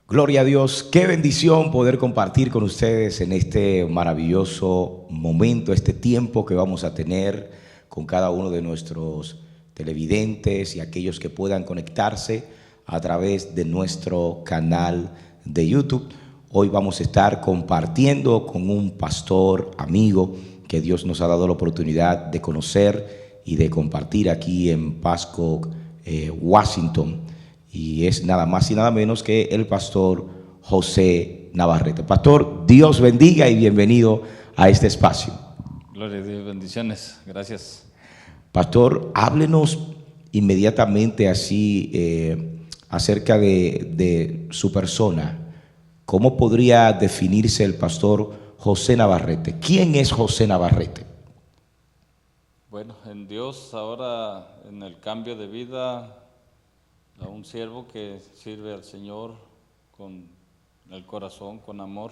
Gloria a Dios, qué bendición poder compartir con ustedes en este maravilloso momento, este tiempo que vamos a tener con cada uno de nuestros televidentes y aquellos que puedan conectarse a través de nuestro canal de YouTube. Hoy vamos a estar compartiendo con un pastor amigo que Dios nos ha dado la oportunidad de conocer y de compartir aquí en Pasco, Washington. Y es nada más y nada menos que el pastor José Navarrete. Pastor, Dios bendiga y bienvenido a este espacio. Gloria a Dios, bendiciones, gracias. Pastor, háblenos inmediatamente así acerca de su persona. ¿Cómo podría definirse el pastor José Navarrete? ¿Quién es José Navarrete? Bueno, en Dios ahora en el cambio de vida, a un siervo que sirve al Señor con el corazón, con amor,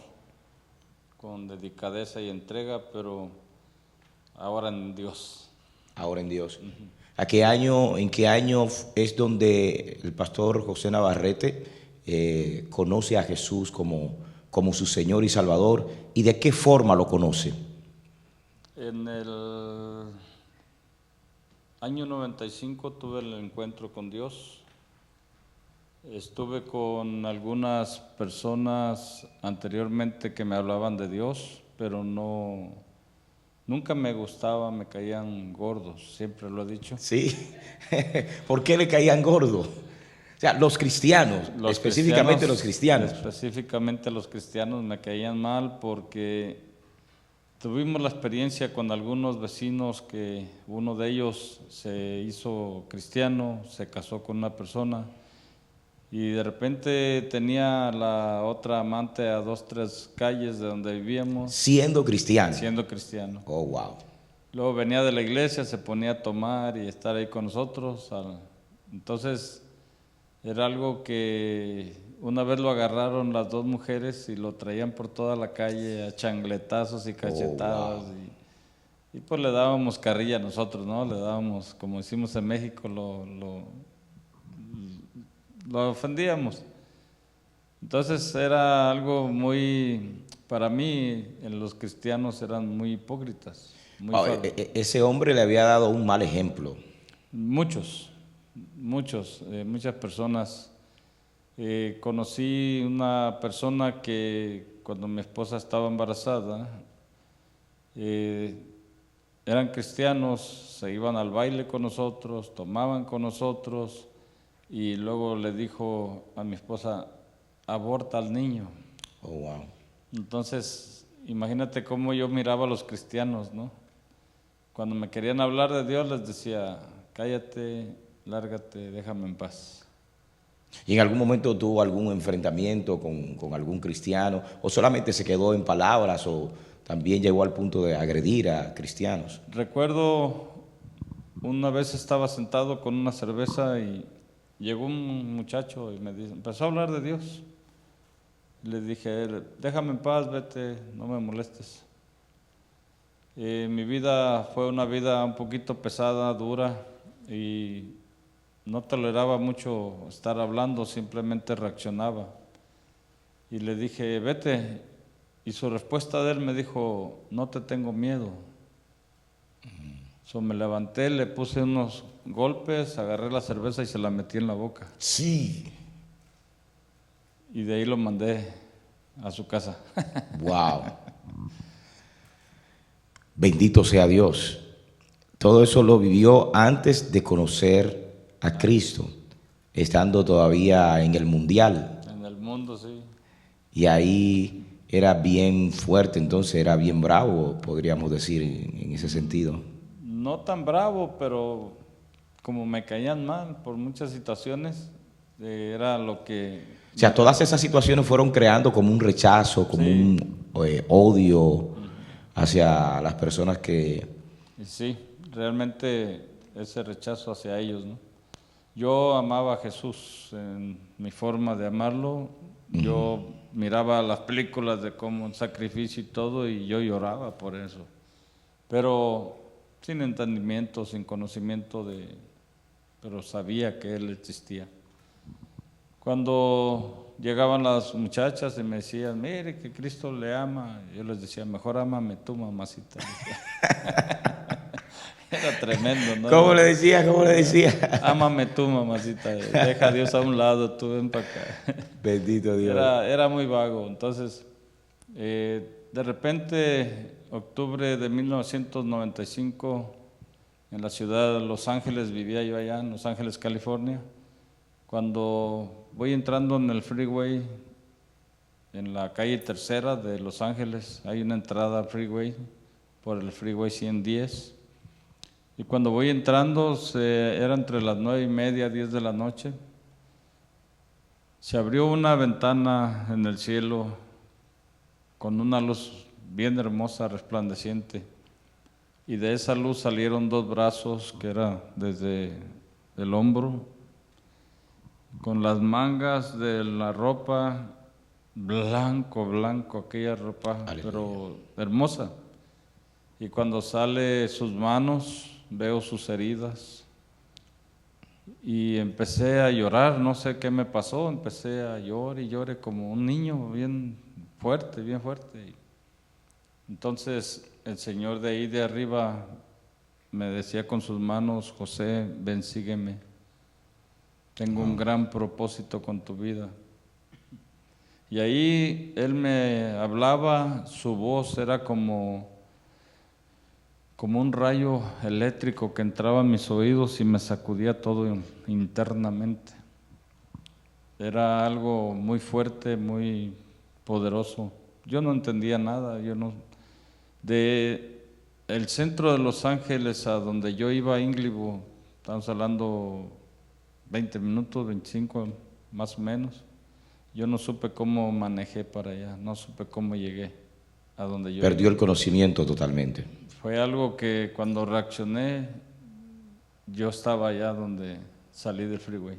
con dedicadeza y entrega, pero ahora en Dios. Ahora en Dios. ¿En qué año es donde el pastor José Navarrete conoce a Jesús como su Señor y Salvador? ¿Y de qué forma lo conoce? En el año 95 tuve el encuentro con Dios. Estuve con algunas personas anteriormente que me hablaban de Dios, pero nunca me gustaba, me caían gordos, siempre lo he dicho. Sí. ¿Por qué le caían gordos? O sea, los cristianos, específicamente los cristianos. Específicamente los cristianos me caían mal porque tuvimos la experiencia con algunos vecinos que uno de ellos se hizo cristiano, se casó con una persona. Y de repente tenía la otra amante a 2, 3 calles de donde vivíamos, Siendo cristiano. siendo cristiano. Oh, wow. Luego venía de la iglesia, se ponía a tomar y estar ahí con nosotros. Entonces era algo que una vez lo agarraron las dos mujeres y lo traían por toda la calle a changletazos y cachetadas. Oh, wow. Y pues le dábamos carrilla a nosotros, ¿no? Le dábamos, como decimos en México, lo ofendíamos. Entonces era algo muy, para mí, en los cristianos eran muy hipócritas. Wow, ese hombre le había dado un mal ejemplo. Muchas personas. Conocí una persona que cuando mi esposa estaba embarazada, eh, eran cristianos, se iban al baile con nosotros, tomaban con nosotros y luego le dijo a mi esposa, aborta al niño. Oh, wow. Entonces, imagínate cómo yo miraba a los cristianos, ¿no? Cuando me querían hablar de Dios les decía, cállate, lárgate, déjame en paz. ¿Y en algún momento tuvo algún enfrentamiento con algún cristiano? ¿O solamente se quedó en palabras o también llegó al punto de agredir a cristianos? Recuerdo una vez estaba sentado con una cerveza y llegó un muchacho y empezó a hablar de Dios. Le dije a él, déjame en paz, vete, no me molestes. Mi vida fue una vida un poquito pesada, dura, y no toleraba mucho estar hablando, simplemente reaccionaba. Y le dije, vete. Y su respuesta de él me dijo, no te tengo miedo. So, me levanté, le puse unos golpes, agarré la cerveza y se la metí en la boca. Sí. Y de ahí lo mandé a su casa. Wow. Bendito sea Dios. Todo eso lo vivió antes de conocer a Cristo, estando todavía en el mundial. En el mundo, sí. Y ahí era bien fuerte, entonces era bien bravo, podríamos decir, en ese sentido. No tan bravo, pero como me caían mal por muchas situaciones, era lo que... O sea, todas esas situaciones fueron creando como un rechazo, como Sí. un odio hacia las personas que... Y sí, realmente ese rechazo hacia ellos, ¿no? Yo amaba a Jesús en mi forma de amarlo. Yo miraba las películas de cómo un sacrificio y todo y yo lloraba por eso. Pero sin entendimiento, sin conocimiento pero sabía que Él existía. Cuando llegaban las muchachas y me decían, mire que Cristo le ama. Yo les decía, mejor ámame tú, mamacita. Era tremendo, ¿no? ¿Cómo le decía? ¿Cómo le decía? Ámame tú, mamacita. Deja a Dios a un lado, tú ven para acá. Bendito Dios. Era muy vago. Entonces, de repente, octubre de 1995, en la ciudad de Los Ángeles, vivía yo allá en Los Ángeles, California. Cuando voy entrando en el freeway, en la calle Tercera de Los Ángeles, hay una entrada al freeway, por el freeway 110. Y cuando voy entrando, era entre las 9:30, 10 de la noche, se abrió una ventana en el cielo con una luz bien hermosa, resplandeciente. Y de esa luz salieron dos brazos que era desde el hombro, con las mangas de la ropa blanco, aquella ropa, Aleluya. pero hermosa. Y cuando sale sus manos, veo sus heridas. Y empecé a llorar, no sé qué me pasó, empecé a llorar y lloré como un niño, bien fuerte, bien fuerte. Entonces el Señor de ahí de arriba me decía con sus manos, José, ven, sígueme. Tengo un gran propósito con tu vida. Y ahí Él me hablaba, su voz era como un rayo eléctrico que entraba en mis oídos y me sacudía todo internamente. Era algo muy fuerte, muy poderoso. Yo no entendía nada, de el centro de Los Ángeles a donde yo iba a Inglewood, estamos hablando 20 minutos, 25 más o menos. Yo no supe cómo manejé para allá, no supe cómo llegué a donde yo Perdió el conocimiento totalmente. Fue algo que cuando reaccioné, yo estaba allá donde salí del freeway.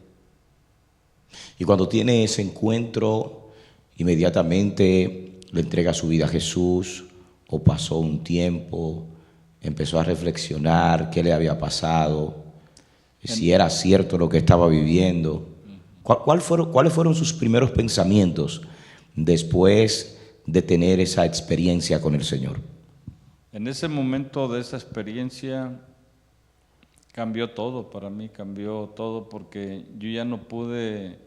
Y cuando tiene ese encuentro, inmediatamente le entrega su vida a Jesús, o pasó un tiempo, empezó a reflexionar qué le había pasado, si era cierto lo que estaba viviendo. ¿Cuáles fueron sus primeros pensamientos después de tener esa experiencia con el Señor? En ese momento de esa experiencia cambió todo para mí, cambió todo porque yo ya no pude,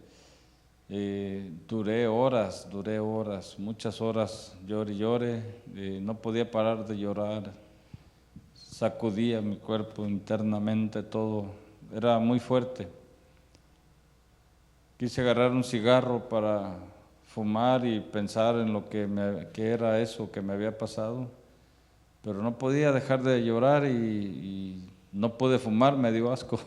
duré horas, muchas horas, lloré, no podía parar de llorar, sacudía mi cuerpo internamente, todo, era muy fuerte. Quise agarrar un cigarro para fumar y pensar en lo que era eso que me había pasado, pero no podía dejar de llorar y no pude fumar, me dio asco.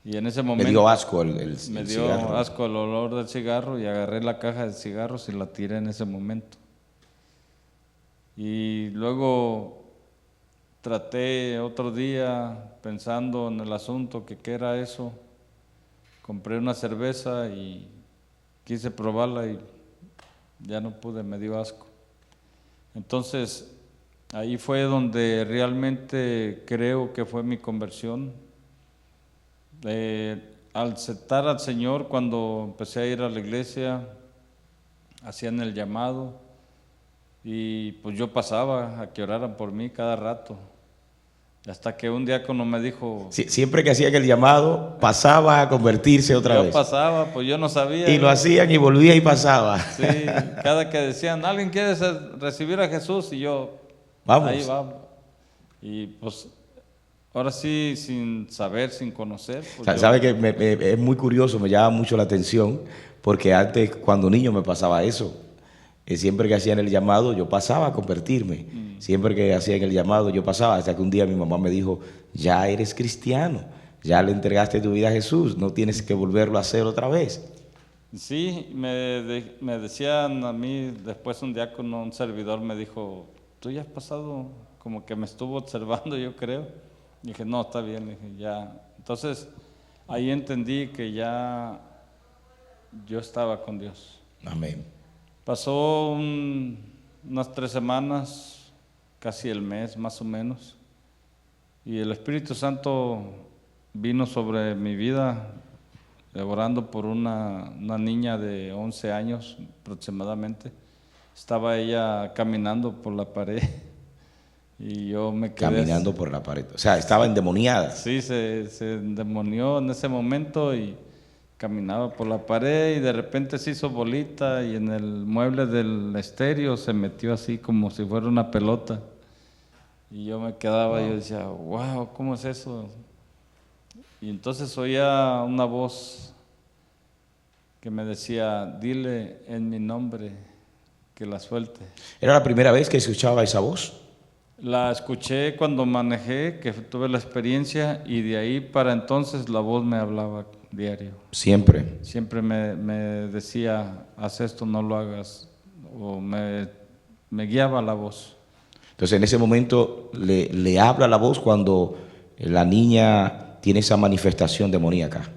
Y en ese momento Me dio asco el me dio cigarro. asco el olor del cigarro y agarré la caja de cigarros y la tiré en ese momento. Y luego traté otro día pensando en el asunto, que qué era eso. Compré una cerveza y quise probarla y ya no pude, me dio asco. Entonces, ahí fue donde realmente creo que fue mi conversión. Al aceptar al Señor, cuando empecé a ir a la iglesia, hacían el llamado y pues yo pasaba a que oraran por mí cada rato. Hasta que un diácono me dijo... Siempre que hacían el llamado, pasaba a convertirse otra vez. Yo pasaba, pues yo no sabía. Y lo hacían y volvía y pasaba. Sí, cada que decían, ¿alguien quiere recibir a Jesús? Y yo, Vamos. ahí vamos. Y pues, ahora sí, sin saber, sin conocer. Pues ¿Sabe que es muy curioso, me llama mucho la atención? Porque antes, cuando niño, me pasaba eso. Siempre que hacían el llamado, yo pasaba a convertirme. Siempre que hacían el llamado, yo pasaba. Hasta que un día mi mamá me dijo, ya eres cristiano, ya le entregaste tu vida a Jesús, no tienes que volverlo a hacer otra vez. Sí, me decían a mí, después un diácono, un servidor me dijo, tú ya has pasado, como que me estuvo observando, yo creo. Y dije, no, está bien, dije, ya. Entonces, ahí entendí que ya yo estaba con Dios. Amén. Pasó unas 3 semanas, casi el mes más o menos, y el Espíritu Santo vino sobre mi vida orando por una niña de 11 años aproximadamente. Estaba ella caminando por la pared y yo me quedé Caminando por la pared. O sea, estaba endemoniada. sí, se endemonió en ese momento y caminaba por la pared y de repente se hizo bolita y en el mueble del estéreo se metió así como si fuera una pelota. Y yo me quedaba y yo decía, wow, ¿cómo es eso? Y entonces oía una voz que me decía, dile en mi nombre que la suelte. ¿Era la primera vez que escuchaba esa voz? La escuché cuando manejé, que tuve la experiencia, y de ahí para entonces la voz me hablaba diario. Siempre. Siempre me decía, haz esto, no lo hagas, o me guiaba la voz. Entonces, en ese momento le habla la voz cuando la niña tiene esa manifestación demoníaca.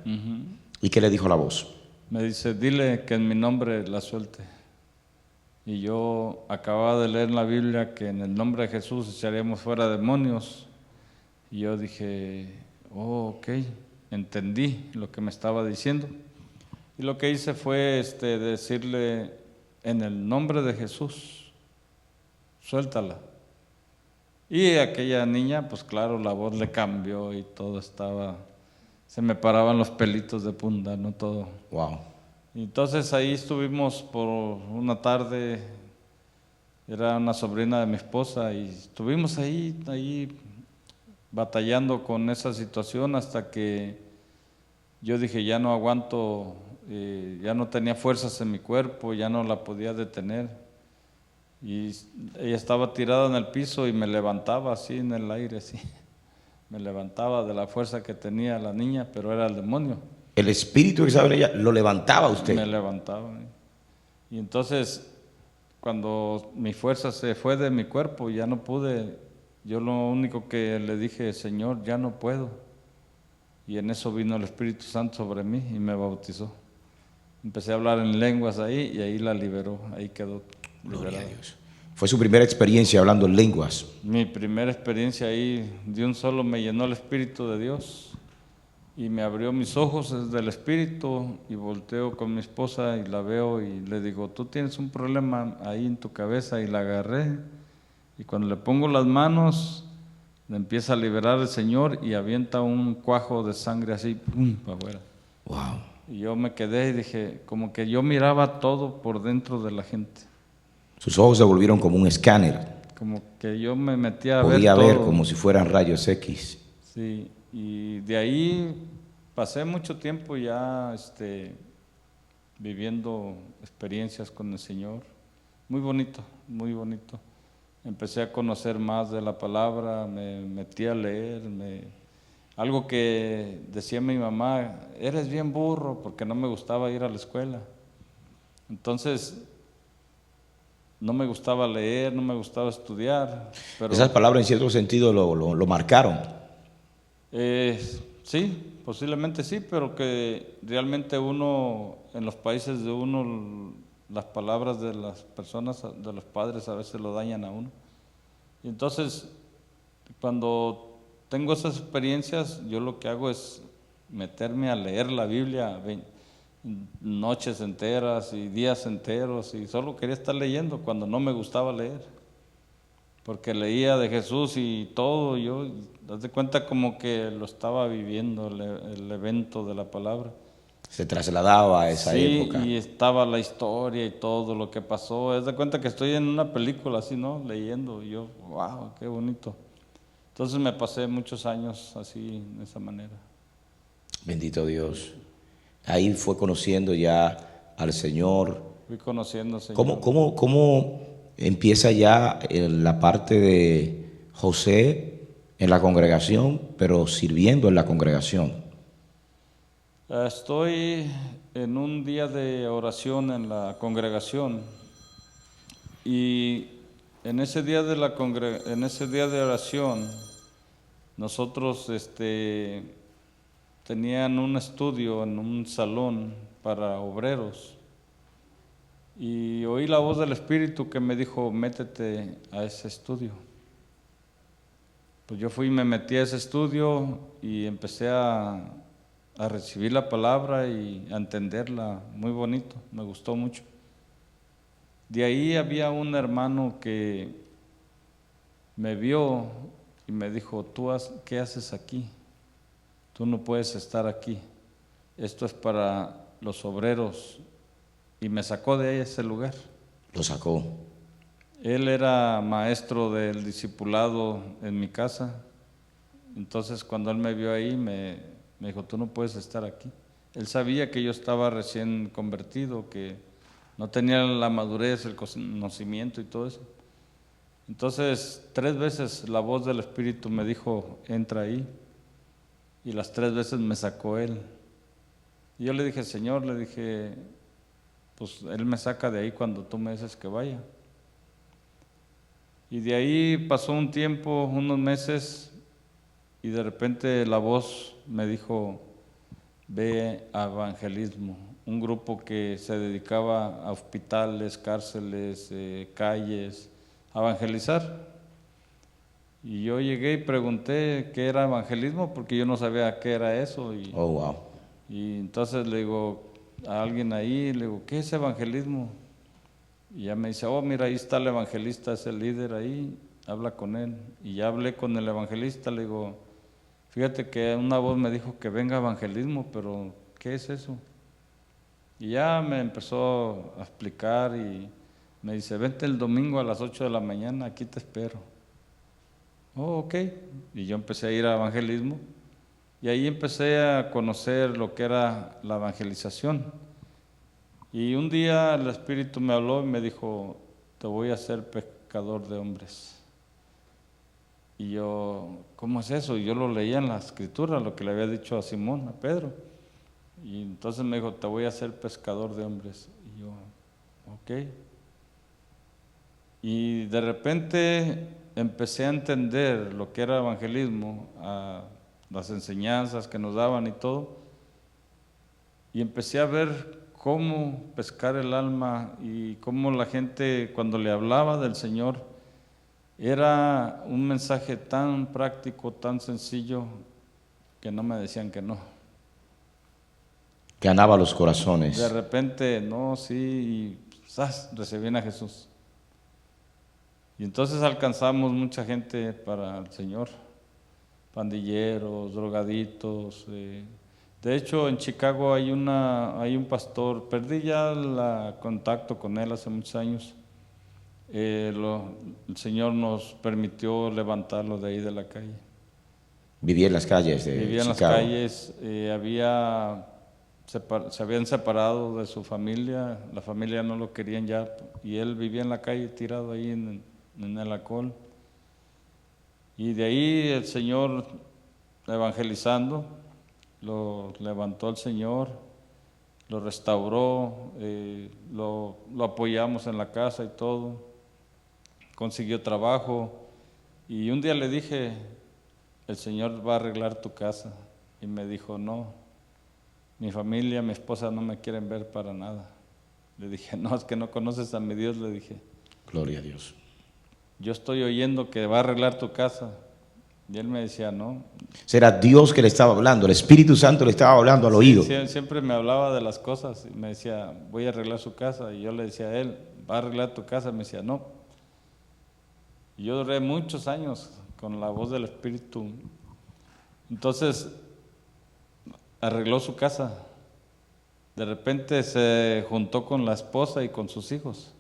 ¿Y qué le dijo la voz? Me dice, dile que en mi nombre la suelte. Y yo acababa de leer en la Biblia que en el nombre de Jesús echaríamos fuera demonios. Y yo dije, oh, ok, entendí lo que me estaba diciendo. Y lo que hice fue decirle, en el nombre de Jesús, suéltala. Y aquella niña, pues claro, la voz le cambió y todo estaba, se me paraban los pelitos de punta, ¿no? Todo. Wow. Entonces ahí estuvimos por una tarde, era una sobrina de mi esposa y estuvimos ahí batallando con esa situación hasta que yo dije ya no aguanto, ya no tenía fuerzas en mi cuerpo, ya no la podía detener y ella estaba tirada en el piso y me levantaba así en el aire, así, me levantaba de la fuerza que tenía la niña, pero era el demonio. El espíritu que estaba en ella lo levantaba a usted. Me levantaba. Y entonces, cuando mi fuerza se fue de mi cuerpo, ya no pude. Yo lo único que le dije, Señor, ya no puedo. Y en eso vino el Espíritu Santo sobre mí y me bautizó. Empecé a hablar en lenguas ahí y ahí la liberó. Ahí quedó Gloria liberada. a Dios. Fue su primera experiencia hablando en lenguas. Mi primera experiencia ahí, de un solo me llenó el Espíritu de Dios. Y me abrió mis ojos desde el espíritu y volteo con mi esposa y la veo y le digo, tú tienes un problema ahí en tu cabeza, y la agarré y cuando le pongo las manos le empieza a liberar el Señor y avienta un cuajo de sangre así, ¡pum!, para afuera. Wow. Y yo me quedé y dije, como que yo miraba todo por dentro de la gente. Sus ojos se volvieron como un escáner. Como que yo me metía a Podía ver ver todo. como si fueran rayos X. Sí, y de ahí pasé mucho tiempo ya viviendo experiencias con el Señor. Muy bonito, muy bonito. Empecé a conocer más de la palabra, me metí a leer. Algo que decía mi mamá, eres bien burro, porque no me gustaba ir a la escuela. Entonces, no me gustaba leer, no me gustaba estudiar. Pero Esas palabras en cierto sentido lo marcaron. sí, posiblemente sí, pero que realmente uno, en los países de uno, las palabras de las personas, de los padres a veces lo dañan a uno. Y entonces, cuando tengo esas experiencias, yo lo que hago es meterme a leer la Biblia noches enteras y días enteros, y solo quería estar leyendo cuando no me gustaba leer. Porque leía de Jesús y todo, yo, haz de cuenta como que lo estaba viviendo, el evento de la palabra. Se trasladaba a esa Sí, época. y estaba la historia y todo lo que pasó. Haz de cuenta que estoy en una película así, ¿no? Leyendo, y yo, wow, qué bonito. Entonces me pasé muchos años así, de esa manera. Bendito Dios. Ahí fue conociendo ya al Señor. Fui conociendo al Señor. ¿Cómo empieza ya en la parte de José en la congregación, pero sirviendo en la congregación? Estoy en un día de oración en la congregación, y en ese día de oración nosotros tenían un estudio en un salón para obreros, y oí la voz del Espíritu que me dijo, métete a ese estudio. Pues yo fui y me metí a ese estudio y empecé a a recibir la palabra y a entenderla. Muy bonito, me gustó mucho. De ahí había un hermano que me vio y me dijo, ¿qué haces aquí? Tú no puedes estar aquí. Esto es para los obreros. Y me sacó de ese lugar. Lo sacó. Él era maestro del discipulado en mi casa. Entonces cuando él me vio ahí me dijo, tú no puedes estar aquí. Él sabía que yo estaba recién convertido, que no tenía la madurez, el conocimiento y todo eso. Entonces 3 veces la voz del Espíritu me dijo, entra ahí. Y las 3 veces me sacó él. Y yo le dije, Señor, le dije, pues Él me saca de ahí cuando tú me dices que vaya. Y de ahí pasó un tiempo, unos meses, y de repente la voz me dijo, ve a evangelismo, un grupo que se dedicaba a hospitales, cárceles, calles, a evangelizar. Y yo llegué y pregunté qué era evangelismo, porque yo no sabía qué era eso. Oh, wow. Y entonces le digo a alguien ahí, le digo, ¿qué es evangelismo? Y ya me dice, oh, mira, ahí está el evangelista, es el líder ahí, habla con él. Y ya hablé con el evangelista, le digo, fíjate que una voz me dijo que venga evangelismo, pero ¿qué es eso? Y ya me empezó a explicar y me dice, vente el domingo a las 8 de la mañana, aquí te espero. Oh, ok. Y yo empecé a ir a evangelismo y ahí empecé a conocer lo que era la evangelización. Y un día el Espíritu me habló y me dijo, te voy a hacer pescador de hombres. Y yo, ¿cómo es eso? Y yo lo leía en la Escritura, lo que le había dicho a Simón, a Pedro. Y entonces me dijo, te voy a hacer pescador de hombres. Y yo, ok. Y de repente empecé a entender lo que era evangelismo, a las enseñanzas que nos daban y todo. Y empecé a ver cómo pescar el alma y cómo la gente cuando le hablaba del Señor era un mensaje tan práctico, tan sencillo, que no me decían que no. Ganaba los De corazones. repente, no, sí, y ¡zas!, recibían a Jesús. Y entonces alcanzamos mucha gente para el Señor, pandilleros, drogaditos. De hecho, en Chicago hay un pastor, perdí ya el contacto con él hace muchos años. El Señor nos permitió levantarlo de ahí de la calle. Vivía en las calles de Vivía en las Chicago. calles, se habían separado de su familia, la familia no lo querían ya, y él vivía en la calle tirado ahí en el alcohol. Y de ahí el Señor evangelizando, lo levantó el Señor, lo restauró, lo apoyamos en la casa y todo, consiguió trabajo. Y un día le dije, el Señor va a arreglar tu casa. Y me dijo, no, mi familia, mi esposa no me quieren ver para nada. Le dije, no, es que no conoces a mi Dios, le dije. Gloria a Dios. Yo estoy oyendo que va a arreglar tu casa. Y él me decía, no. Será Dios que le estaba hablando, el Espíritu Santo le estaba hablando al oído. Siempre me hablaba de las cosas y me decía, voy a arreglar su casa. Y yo le decía a él, va a arreglar tu casa. Me decía, no. Y yo duré muchos años con la voz del Espíritu. Entonces, arregló su casa. De repente se juntó con la esposa y con sus hijos.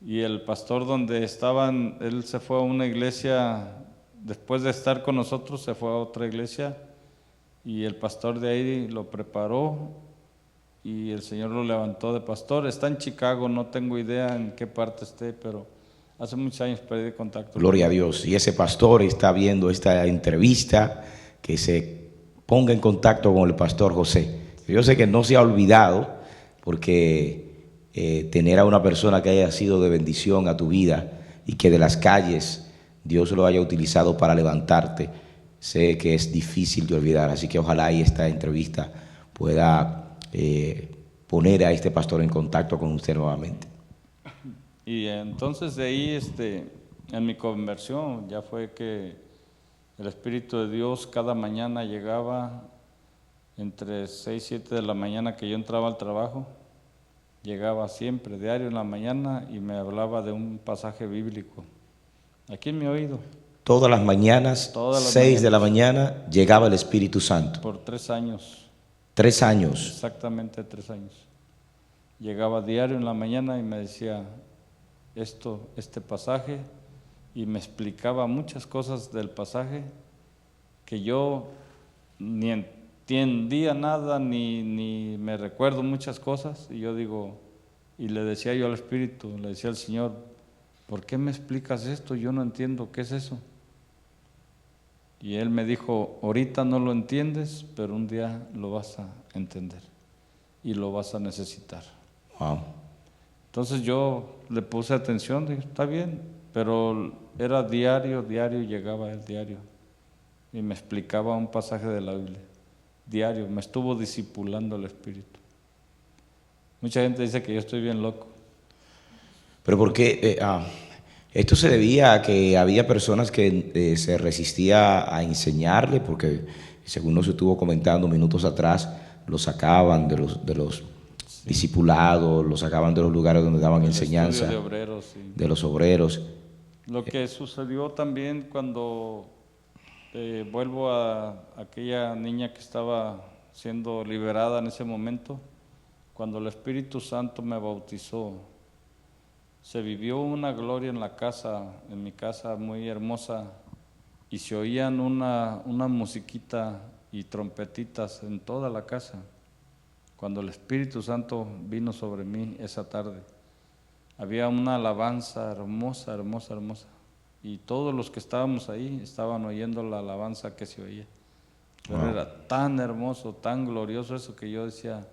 Y el pastor donde estaban, él se fue a una iglesia, después de estar con nosotros, se fue a otra iglesia. Y el pastor de ahí lo preparó y el Señor lo levantó de pastor. Está en Chicago, no tengo idea en qué parte esté, pero hace muchos años perdí contacto. Gloria a Dios. Y ese pastor está viendo esta entrevista, que se ponga en contacto con el pastor José. Yo sé que no se ha olvidado, porque tener a una persona que haya sido de bendición a tu vida y que de las calles Dios lo haya utilizado para levantarte, sé que es difícil de olvidar. Así que ojalá y esta entrevista pueda poner a este pastor en contacto con usted nuevamente. Y entonces de ahí, en mi conversión, ya fue que el Espíritu de Dios cada mañana llegaba entre 6 y 7 de la mañana que yo entraba al trabajo, llegaba siempre, diario en la mañana, y me hablaba de un pasaje bíblico, aquí en mi oído. Todas las mañanas, Todas las 6 de la mañanas. mañana, llegaba el Espíritu Santo. Por 3 años. 3 años. Exactamente 3 años. Llegaba diario en la mañana y me decía este pasaje, y me explicaba muchas cosas del pasaje que yo ni entendía nada, ni me recuerdo muchas cosas, y yo digo, y le decía yo al Espíritu, le decía al Señor, ¿por qué me explicas esto? Yo no entiendo, ¿qué es eso? Y Él me dijo, ahorita no lo entiendes, pero un día lo vas a entender y lo vas a necesitar. Wow. Entonces yo le puse atención, dije, está bien, pero era diario, llegaba el diario y me explicaba un pasaje de la Biblia, diario, me estuvo discipulando el Espíritu. Mucha gente dice que yo estoy bien loco. Pero ¿por qué? Esto se debía a que había personas que se resistía a enseñarle, porque según nos estuvo comentando minutos atrás, lo sacaban de los Sí. discipulados, lo sacaban de los lugares donde daban El enseñanza, estudio de obreros, sí. de los obreros. Lo que sucedió también cuando vuelvo a aquella niña que estaba siendo liberada en ese momento, cuando el Espíritu Santo me bautizó, se vivió una gloria en la casa, en mi casa muy hermosa, y se oían una musiquita y trompetitas en toda la casa, cuando el Espíritu Santo vino sobre mí esa tarde. Había una alabanza hermosa, hermosa, hermosa, y todos los que estábamos ahí estaban oyendo la alabanza que se oía. Pero Wow. era tan hermoso, tan glorioso eso, que yo decía,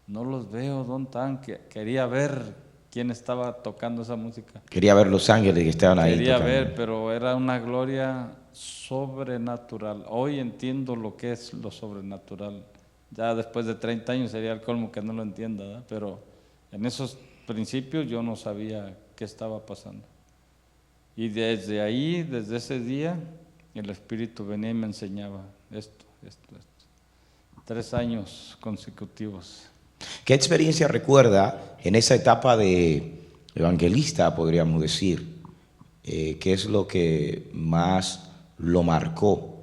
no los veo, ¿dónde están? Quería ver quién estaba tocando esa música. Quería ver los ángeles que estaban ahí Quería tocando. ver, pero era una gloria sobrenatural. Hoy entiendo lo que es lo sobrenatural. Ya después de 30 años sería el colmo que no lo entienda, ¿verdad? Pero en esos principios yo no sabía qué estaba pasando. Y desde ahí, desde ese día, el Espíritu venía y me enseñaba esto. 3 años consecutivos. ¿Qué experiencia recuerda en esa etapa de evangelista, podríamos decir? ¿Qué es lo que más lo marcó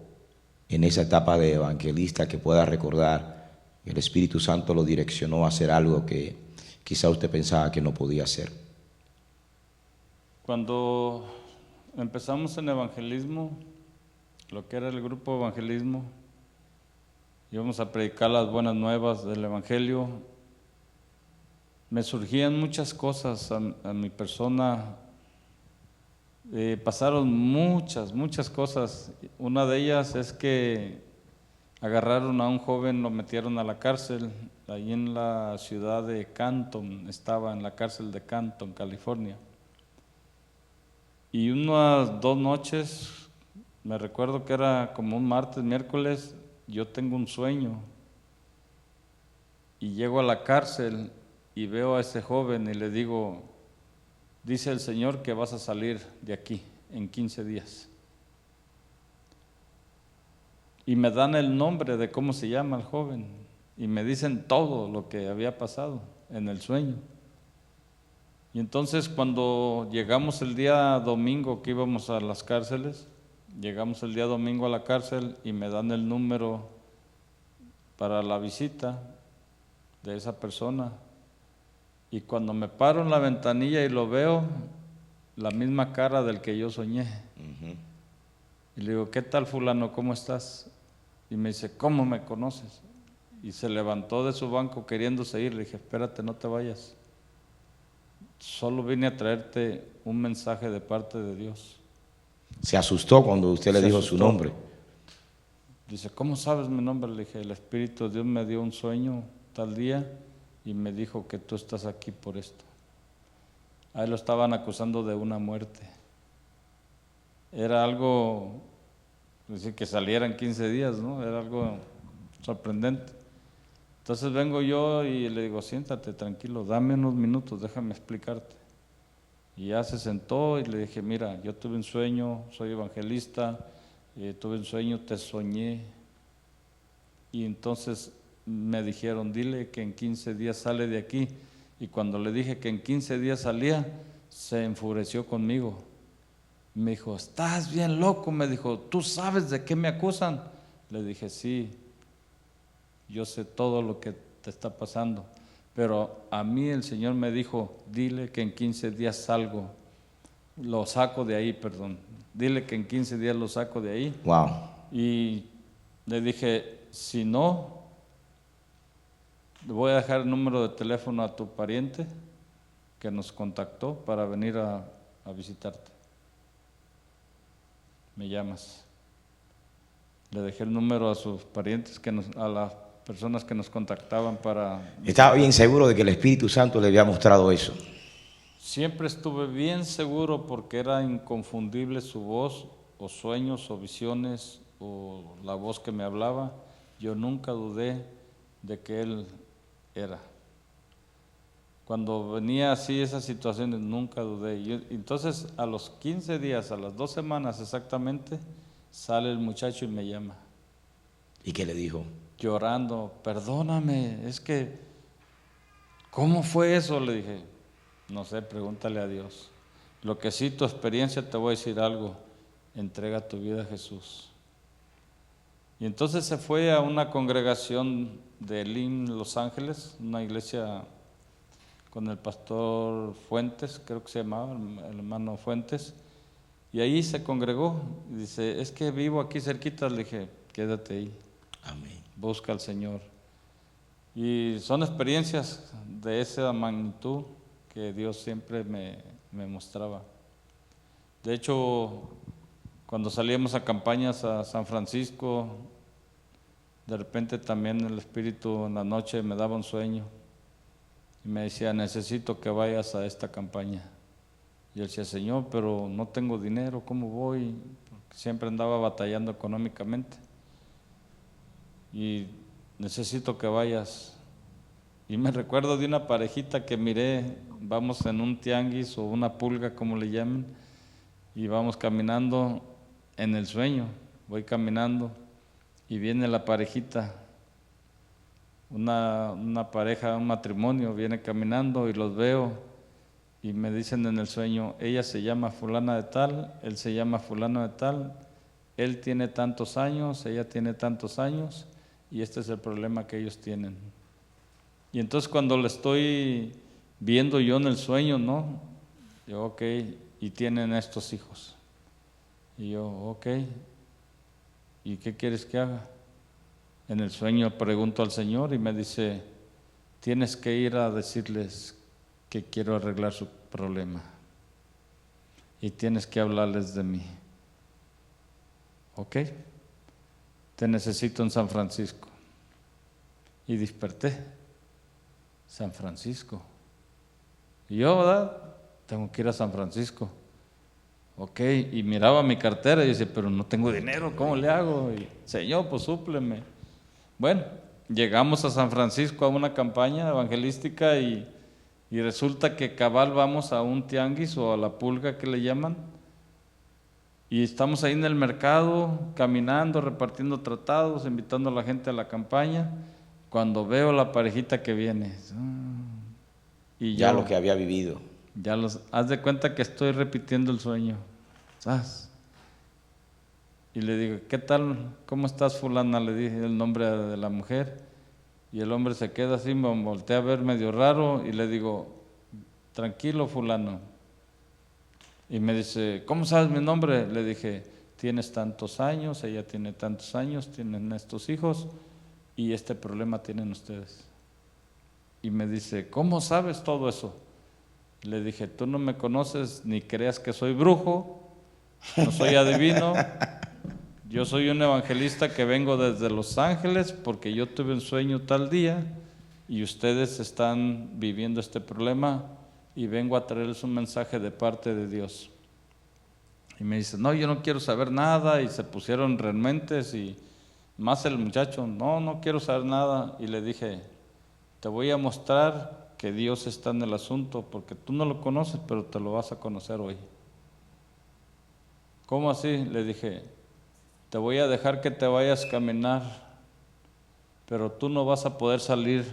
en esa etapa de evangelista que pueda recordar? El Espíritu Santo lo direccionó a hacer algo que quizá usted pensaba que no podía hacer. Cuando empezamos en evangelismo, lo que era el grupo evangelismo, íbamos a predicar las buenas nuevas del Evangelio. Me surgían muchas cosas a mi persona, pasaron muchas cosas. Una de ellas es que agarraron a un joven, lo metieron a la cárcel, ahí en la ciudad de Canton, estaba en la cárcel de Canton, California. Y unas 2 noches, me recuerdo que era como un martes, miércoles, yo tengo un sueño y llego a la cárcel y veo a ese joven y le digo, dice el Señor que vas a salir de aquí en 15 días. Y me dan el nombre de cómo se llama el joven y me dicen todo lo que había pasado en el sueño. Y entonces cuando llegamos el día domingo que íbamos a las cárceles, llegamos el día domingo a la cárcel y me dan el número para la visita de esa persona. Y cuando me paro en la ventanilla y lo veo, la misma cara del que yo soñé. Y le digo, ¿qué tal, fulano? ¿Cómo estás? Y me dice, ¿cómo me conoces? Y se levantó de su banco queriéndose ir. Le dije, espérate, no te vayas. Solo vine a traerte un mensaje de parte de Dios. Se asustó cuando usted le dijo su nombre. Dice, ¿cómo sabes mi nombre? Le dije, el Espíritu de Dios me dio un sueño tal día y me dijo que tú estás aquí por esto. A él lo estaban acusando de una muerte. Era algo, decir, que saliera en 15 días, ¿no? Era algo sorprendente. Entonces vengo yo y le digo, siéntate tranquilo, dame unos minutos, déjame explicarte. Y ya se sentó y le dije, mira, yo tuve un sueño, soy evangelista, tuve un sueño, te soñé. Y entonces me dijeron, dile que en 15 días sale de aquí. Y cuando le dije que en 15 días salía, se enfureció conmigo. Me dijo, estás bien loco, me dijo, ¿tú sabes de qué me acusan? Le dije, sí, yo sé todo lo que te está pasando, pero a mí el Señor me dijo, dile que en 15 días salgo, lo saco de ahí, perdón, dile que en 15 días lo saco de ahí. Wow. Y le dije, si no, le voy a dejar el número de teléfono a tu pariente que nos contactó para venir a visitarte. Me llamas. Le dejé el número a sus parientes, a las personas que nos contactaban para... Estaba bien seguro de que el Espíritu Santo le había mostrado eso. Siempre estuve bien seguro porque era inconfundible su voz, o sueños, o visiones, o la voz que me hablaba. Yo nunca dudé de que Él era. Cuando venía así esas situaciones, nunca dudé. Entonces, a los 15 días, a las 2 semanas exactamente, sale el muchacho y me llama. ¿Y qué le dijo? Llorando, perdóname, es que, ¿cómo fue eso? Le dije, no sé, pregúntale a Dios. Lo que sí, tu experiencia, te voy a decir algo, entrega tu vida a Jesús. Y entonces se fue a una congregación de Elim, Los Ángeles, una iglesia con el pastor Fuentes, creo que se llamaba, el hermano Fuentes, y ahí se congregó. Y dice, es que vivo aquí cerquita. Le dije, quédate ahí. Amén. Busca al Señor. Y son experiencias de esa magnitud que Dios siempre me mostraba. De hecho, cuando salíamos a campañas a San Francisco, de repente también el Espíritu en la noche me daba un sueño y me decía, necesito que vayas a esta campaña. Y él decía, Señor, pero no tengo dinero, ¿cómo voy? Porque siempre andaba batallando económicamente. Y necesito que vayas. Y me recuerdo de una parejita que miré, vamos en un tianguis o una pulga, como le llaman, y vamos caminando en el sueño, voy caminando y viene la parejita, una pareja, un matrimonio, viene caminando y los veo y me dicen en el sueño, ella se llama fulana de tal, él se llama fulano de tal, él tiene tantos años, ella tiene tantos años y este es el problema que ellos tienen. Y entonces cuando le estoy viendo yo en el sueño, ¿no? Yo, ok, y tienen estos hijos. Y yo, ok, ¿y qué quieres que haga? En el sueño pregunto al Señor y me dice, tienes que ir a decirles que quiero arreglar su problema y tienes que hablarles de mí. Ok, te necesito en San Francisco. Y desperté, San Francisco. Y yo, ¿verdad? Tengo que ir a San Francisco. Ok, y miraba mi cartera y dice, pero no tengo dinero, ¿cómo le hago? Y, Señor, pues súpleme. Bueno, llegamos a San Francisco a una campaña evangelística y resulta que cabal vamos a un tianguis o a la pulga que le llaman y estamos ahí en el mercado caminando, repartiendo tratados, invitando a la gente a la campaña, cuando veo la parejita que viene y Ya yo, lo que había vivido. haz de cuenta que estoy repitiendo el sueño. ¿Sabes? Y le digo, ¿qué tal? ¿Cómo estás, fulana? Le dije el nombre de la mujer. Y el hombre se queda así, me voltea a ver medio raro y le digo, tranquilo, fulano. Y me dice, ¿cómo sabes mi nombre? Le dije, tienes tantos años, ella tiene tantos años, tienen estos hijos y este problema tienen ustedes. Y me dice, ¿cómo sabes todo eso? Le dije, tú no me conoces ni creas que soy brujo, no soy adivino. Yo soy un evangelista que vengo desde Los Ángeles porque yo tuve un sueño tal día y ustedes están viviendo este problema y vengo a traerles un mensaje de parte de Dios. Y me dice, no, yo no quiero saber nada, y se pusieron renuentes y más el muchacho, no quiero saber nada. Y le dije, te voy a mostrar que Dios está en el asunto porque tú no lo conoces, pero te lo vas a conocer hoy. ¿Cómo así? Le dije, te voy a dejar que te vayas a caminar, pero tú no vas a poder salir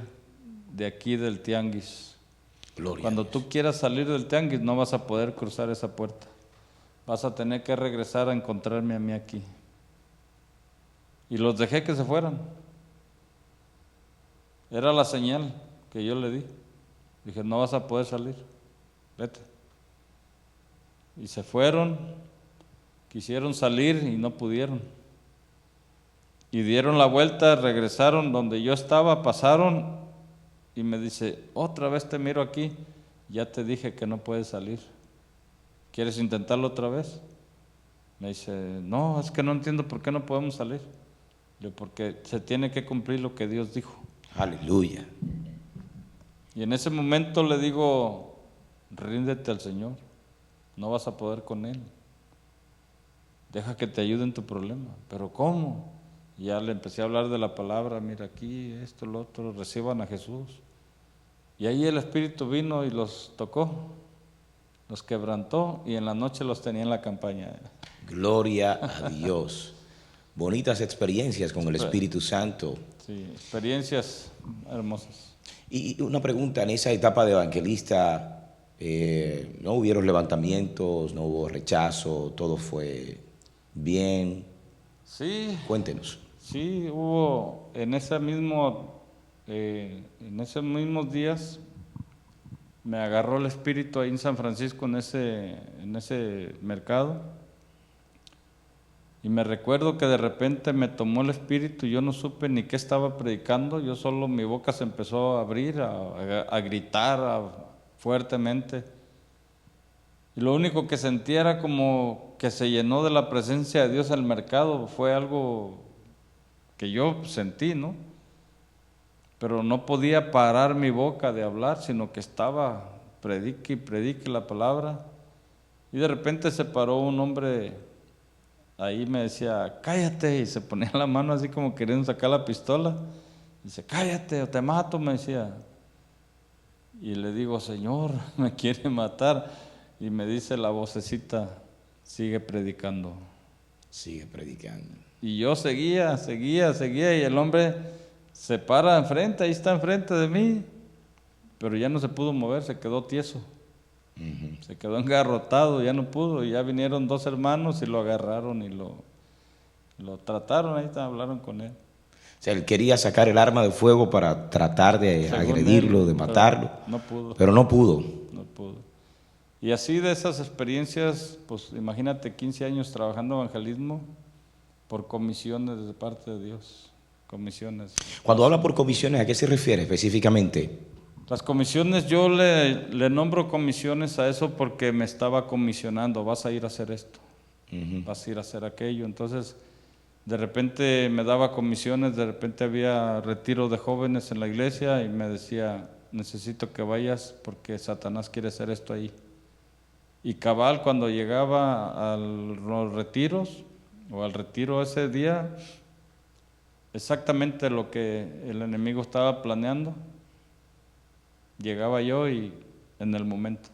de aquí del tianguis. Gloria Cuando a Dios. tú quieras salir del tianguis no vas a poder cruzar esa puerta. Vas a tener que regresar a encontrarme a mí aquí. Y los dejé que se fueran. Era la señal que yo le di. Dije, no vas a poder salir, vete. Y se fueron, quisieron salir y no pudieron. Y dieron la vuelta, regresaron donde yo estaba, pasaron y me dice, otra vez te miro aquí, ya te dije que no puedes salir. ¿Quieres intentarlo otra vez? Me dice, no, es que no entiendo por qué no podemos salir. Yo, porque se tiene que cumplir lo que Dios dijo. Aleluya. Y en ese momento le digo, ríndete al Señor, no vas a poder con Él. Deja que te ayude en tu problema. ¿Pero cómo? Y ya le empecé a hablar de la palabra, mira aquí, esto, lo otro, reciban a Jesús. Y ahí el Espíritu vino y los tocó, los quebrantó y en la noche los tenía en la campaña. Gloria a Dios. Bonitas experiencias con el Espíritu Santo. Sí, experiencias hermosas. Y una pregunta, en esa etapa de evangelista, ¿no hubieron levantamientos, no hubo rechazo, todo fue bien? Sí, Cuéntenos. sí, hubo en esos mismos días, me agarró el Espíritu ahí en San Francisco, en ese mercado. Y me recuerdo que de repente me tomó el Espíritu y yo no supe ni qué estaba predicando, yo solo mi boca se empezó a abrir, a gritar fuertemente. Y lo único que sentía era como que se llenó de la presencia de Dios el mercado, fue algo que yo sentí, ¿no? Pero no podía parar mi boca de hablar, sino que estaba predique y predique la palabra. Y de repente se paró un hombre ahí, me decía, cállate, y se ponía la mano así como queriendo sacar la pistola. Dice, cállate o te mato, me decía. Y le digo, Señor, me quiere matar. Y me dice la vocecita, sigue predicando. Sigue predicando. Y yo seguía, y el hombre se para enfrente, ahí está enfrente de mí, pero ya no se pudo mover, se quedó tieso. Se quedó engarrotado, ya no pudo, y ya vinieron dos hermanos y lo agarraron y lo trataron, ahí hablaron con él. O sea, él quería sacar el arma de fuego para tratar de Según agredirlo, él, de matarlo, no pudo, pero no pudo. no pudo. Y así de esas experiencias, pues imagínate 15 años trabajando evangelismo por comisiones de parte de Dios, comisiones. Cuando habla por comisiones, ¿a qué se refiere específicamente? Las comisiones, yo le nombro comisiones a eso porque me estaba comisionando, vas a ir a hacer esto, vas a ir a hacer aquello. Entonces, de repente me daba comisiones, de repente había retiro de jóvenes en la iglesia y me decía, necesito que vayas porque Satanás quiere hacer esto ahí. Y cabal, cuando llegaba a los retiros o al retiro ese día, exactamente lo que el enemigo estaba planeando, llegaba yo y en el momento.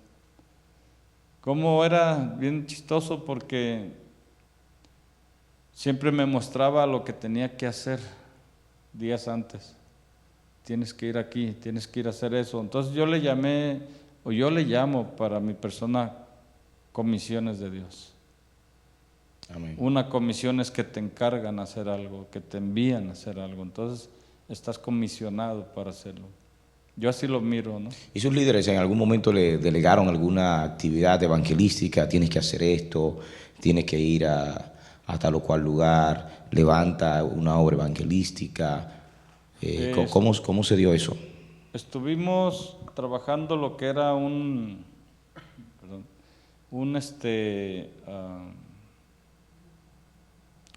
Como era bien chistoso porque siempre me mostraba lo que tenía que hacer días antes. Tienes que ir aquí, tienes que ir a hacer eso. Entonces yo le llamo para mi persona comisiones de Dios. Amén. Una comisión es que te encargan a hacer algo, que te envían a hacer algo. Entonces estás comisionado para hacerlo. Yo así lo miro, ¿no? ¿Y sus líderes en algún momento le delegaron alguna actividad evangelística? Tienes que hacer esto, tienes que ir a tal o cual lugar, levanta una obra evangelística. ¿Cómo se dio eso? Estuvimos trabajando lo que era un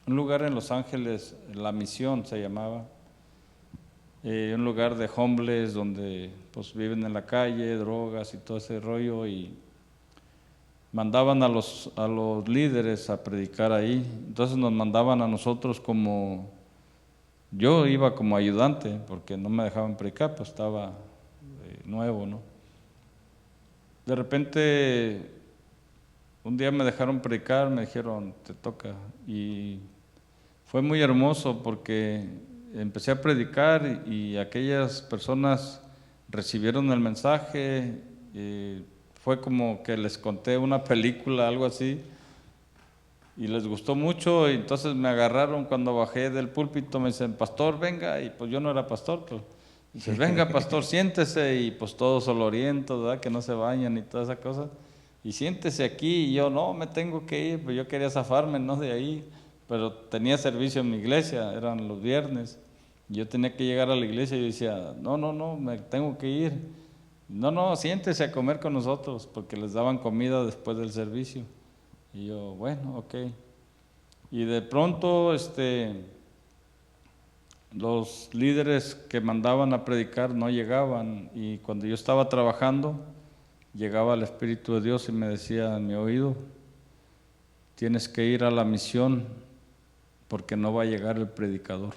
lugar en Los Ángeles, La Misión se llamaba. Un lugar de homeless donde pues viven en la calle, drogas y todo ese rollo, y mandaban a los líderes a predicar ahí. Entonces nos mandaban a nosotros yo iba como ayudante porque no me dejaban predicar, pues estaba nuevo, ¿no? De repente un día me dejaron predicar, me dijeron te toca, y fue muy hermoso porque empecé a predicar y aquellas personas recibieron el mensaje. Fue como que les conté una película, algo así, y les gustó mucho. Y entonces me agarraron cuando bajé del púlpito, me dicen, pastor, venga. Y pues yo no era pastor, pero dice, venga, pastor, siéntese. Y pues todos olorientos, ¿verdad? Que no se bañan y toda esa cosa. Y siéntese aquí. Y yo, no, me tengo que ir, pues yo quería zafarme, ¿no? De ahí. Pero tenía servicio en mi iglesia, eran los viernes. Yo tenía que llegar a la iglesia y yo decía, no, no, no, me tengo que ir. No, no, siéntese a comer con nosotros, porque les daban comida después del servicio. Y yo, bueno, ok. Y de pronto, los líderes que mandaban a predicar no llegaban. Y cuando yo estaba trabajando, llegaba el Espíritu de Dios y me decía en mi oído, tienes que ir a la misión porque no va a llegar el predicador.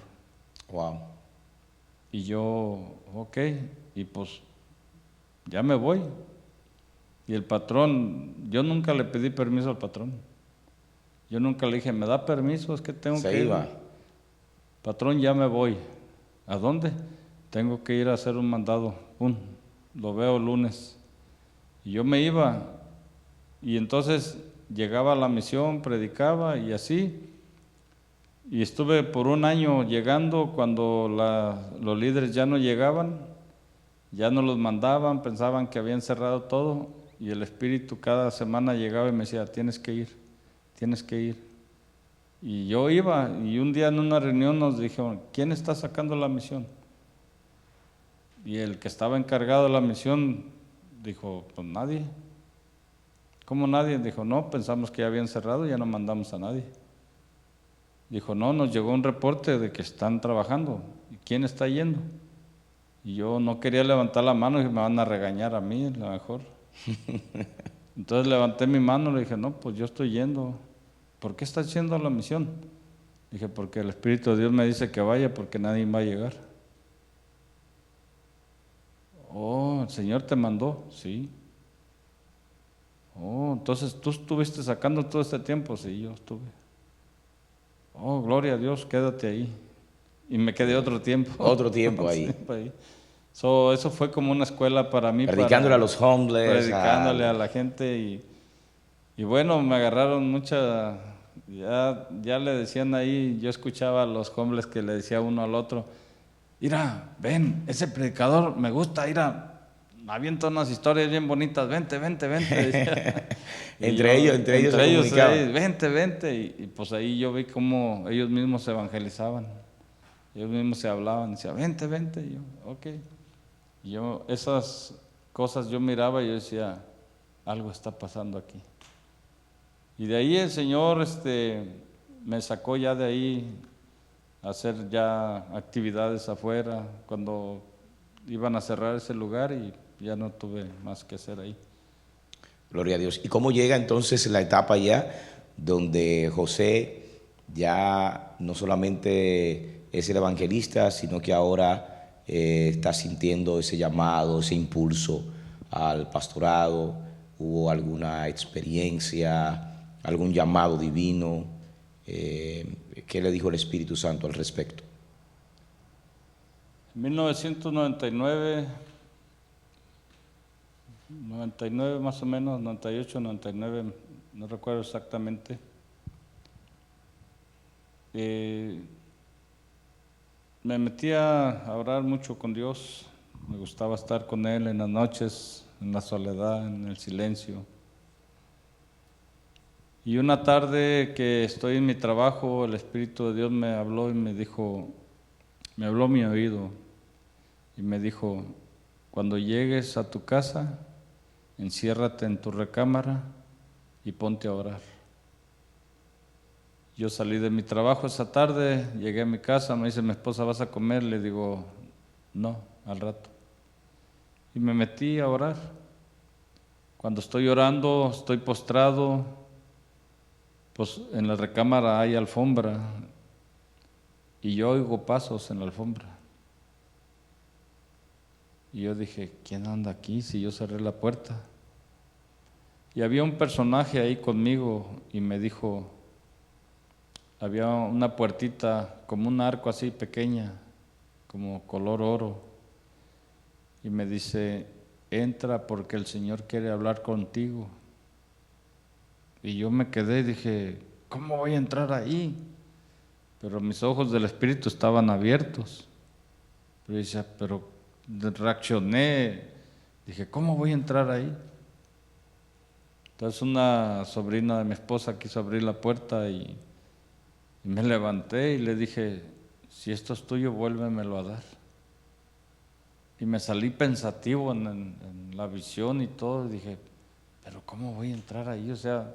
Wow. Y yo, ok, y pues ya me voy. Y el patrón, yo nunca le pedí permiso al patrón. Yo nunca le dije, ¿me da permiso? Es que tengo Se que ir. iba. Patrón, ya me voy. ¿A dónde? Tengo que ir a hacer un mandado. Lo veo el lunes. Y yo me iba. Y entonces llegaba a la misión, predicaba y así. Y estuve por un año llegando cuando los líderes ya no llegaban, ya no los mandaban, pensaban que habían cerrado todo. Y el Espíritu cada semana llegaba y me decía, tienes que ir, tienes que ir. Y yo iba, y un día en una reunión nos dijeron, ¿quién está sacando la misión? Y el que estaba encargado de la misión dijo, pues nadie. ¿Cómo nadie? Dijo, no, pensamos que ya habían cerrado, ya no mandamos a nadie. Dijo, no, nos llegó un reporte de que están trabajando. ¿Y quién está yendo? Y yo no quería levantar la mano y me van a regañar a mí, a lo mejor. Entonces levanté mi mano y le dije, no, pues yo estoy yendo. ¿Por qué estás yendo a la misión? Dije, porque el Espíritu de Dios me dice que vaya porque nadie va a llegar. Oh, ¿el Señor te mandó? Sí. Oh, entonces tú estuviste sacando todo este tiempo. Sí, yo estuve. Oh, gloria a Dios, quédate ahí. Y me quedé otro tiempo. Otro tiempo ahí. ahí. Eso fue como una escuela para mí. Predicándole a los homeless. Predicándole a la gente. Y bueno, me agarraron mucha... Ya le decían ahí, yo escuchaba a los homeless que le decía uno al otro, mira, ven, ese predicador me gusta, mira, avienta unas historias bien bonitas, vente. entre ellos se comunicaban. Vente. Y pues ahí yo vi cómo ellos mismos se evangelizaban, ellos mismos se hablaban, decía, vente. Y yo, ok. Y yo, esas cosas yo miraba y yo decía, algo está pasando aquí. Y de ahí el Señor me sacó ya de ahí a hacer ya actividades afuera, cuando iban a cerrar ese lugar y ya no tuve más que hacer ahí. Gloria a Dios. ¿Y cómo llega entonces la etapa ya donde José ya no solamente es el evangelista, sino que ahora está sintiendo ese llamado, ese impulso al pastorado? ¿Hubo alguna experiencia, algún llamado divino? ¿Qué le dijo el Espíritu Santo al respecto? En 1999 más o menos, 98, 99, no recuerdo exactamente. Me metí a orar mucho con Dios, me gustaba estar con Él en las noches, en la soledad, en el silencio. Y una tarde que estoy en mi trabajo, el Espíritu de Dios me habló y me dijo, me habló mi oído y me dijo, cuando llegues a tu casa, enciérrate en tu recámara y ponte a orar. Yo salí de mi trabajo esa tarde, llegué a mi casa, me dice mi esposa, ¿vas a comer? Le digo, no, al rato. Y me metí a orar. Cuando estoy orando, estoy postrado, pues en la recámara hay alfombra y yo oigo pasos en la alfombra. Y yo dije, ¿quién anda aquí si yo cerré la puerta? Y había un personaje ahí conmigo y me dijo, había una puertita como un arco así pequeña como color oro. Y me dice, entra porque el Señor quiere hablar contigo. Y yo me quedé y dije, ¿cómo voy a entrar ahí? Pero mis ojos del Espíritu estaban abiertos. Pero reaccioné, dije, ¿cómo voy a entrar ahí? Entonces una sobrina de mi esposa quiso abrir la puerta y me levanté y le dije, si esto es tuyo, vuélvemelo a dar. Y me salí pensativo en la visión y todo, y dije, pero ¿cómo voy a entrar ahí? O sea,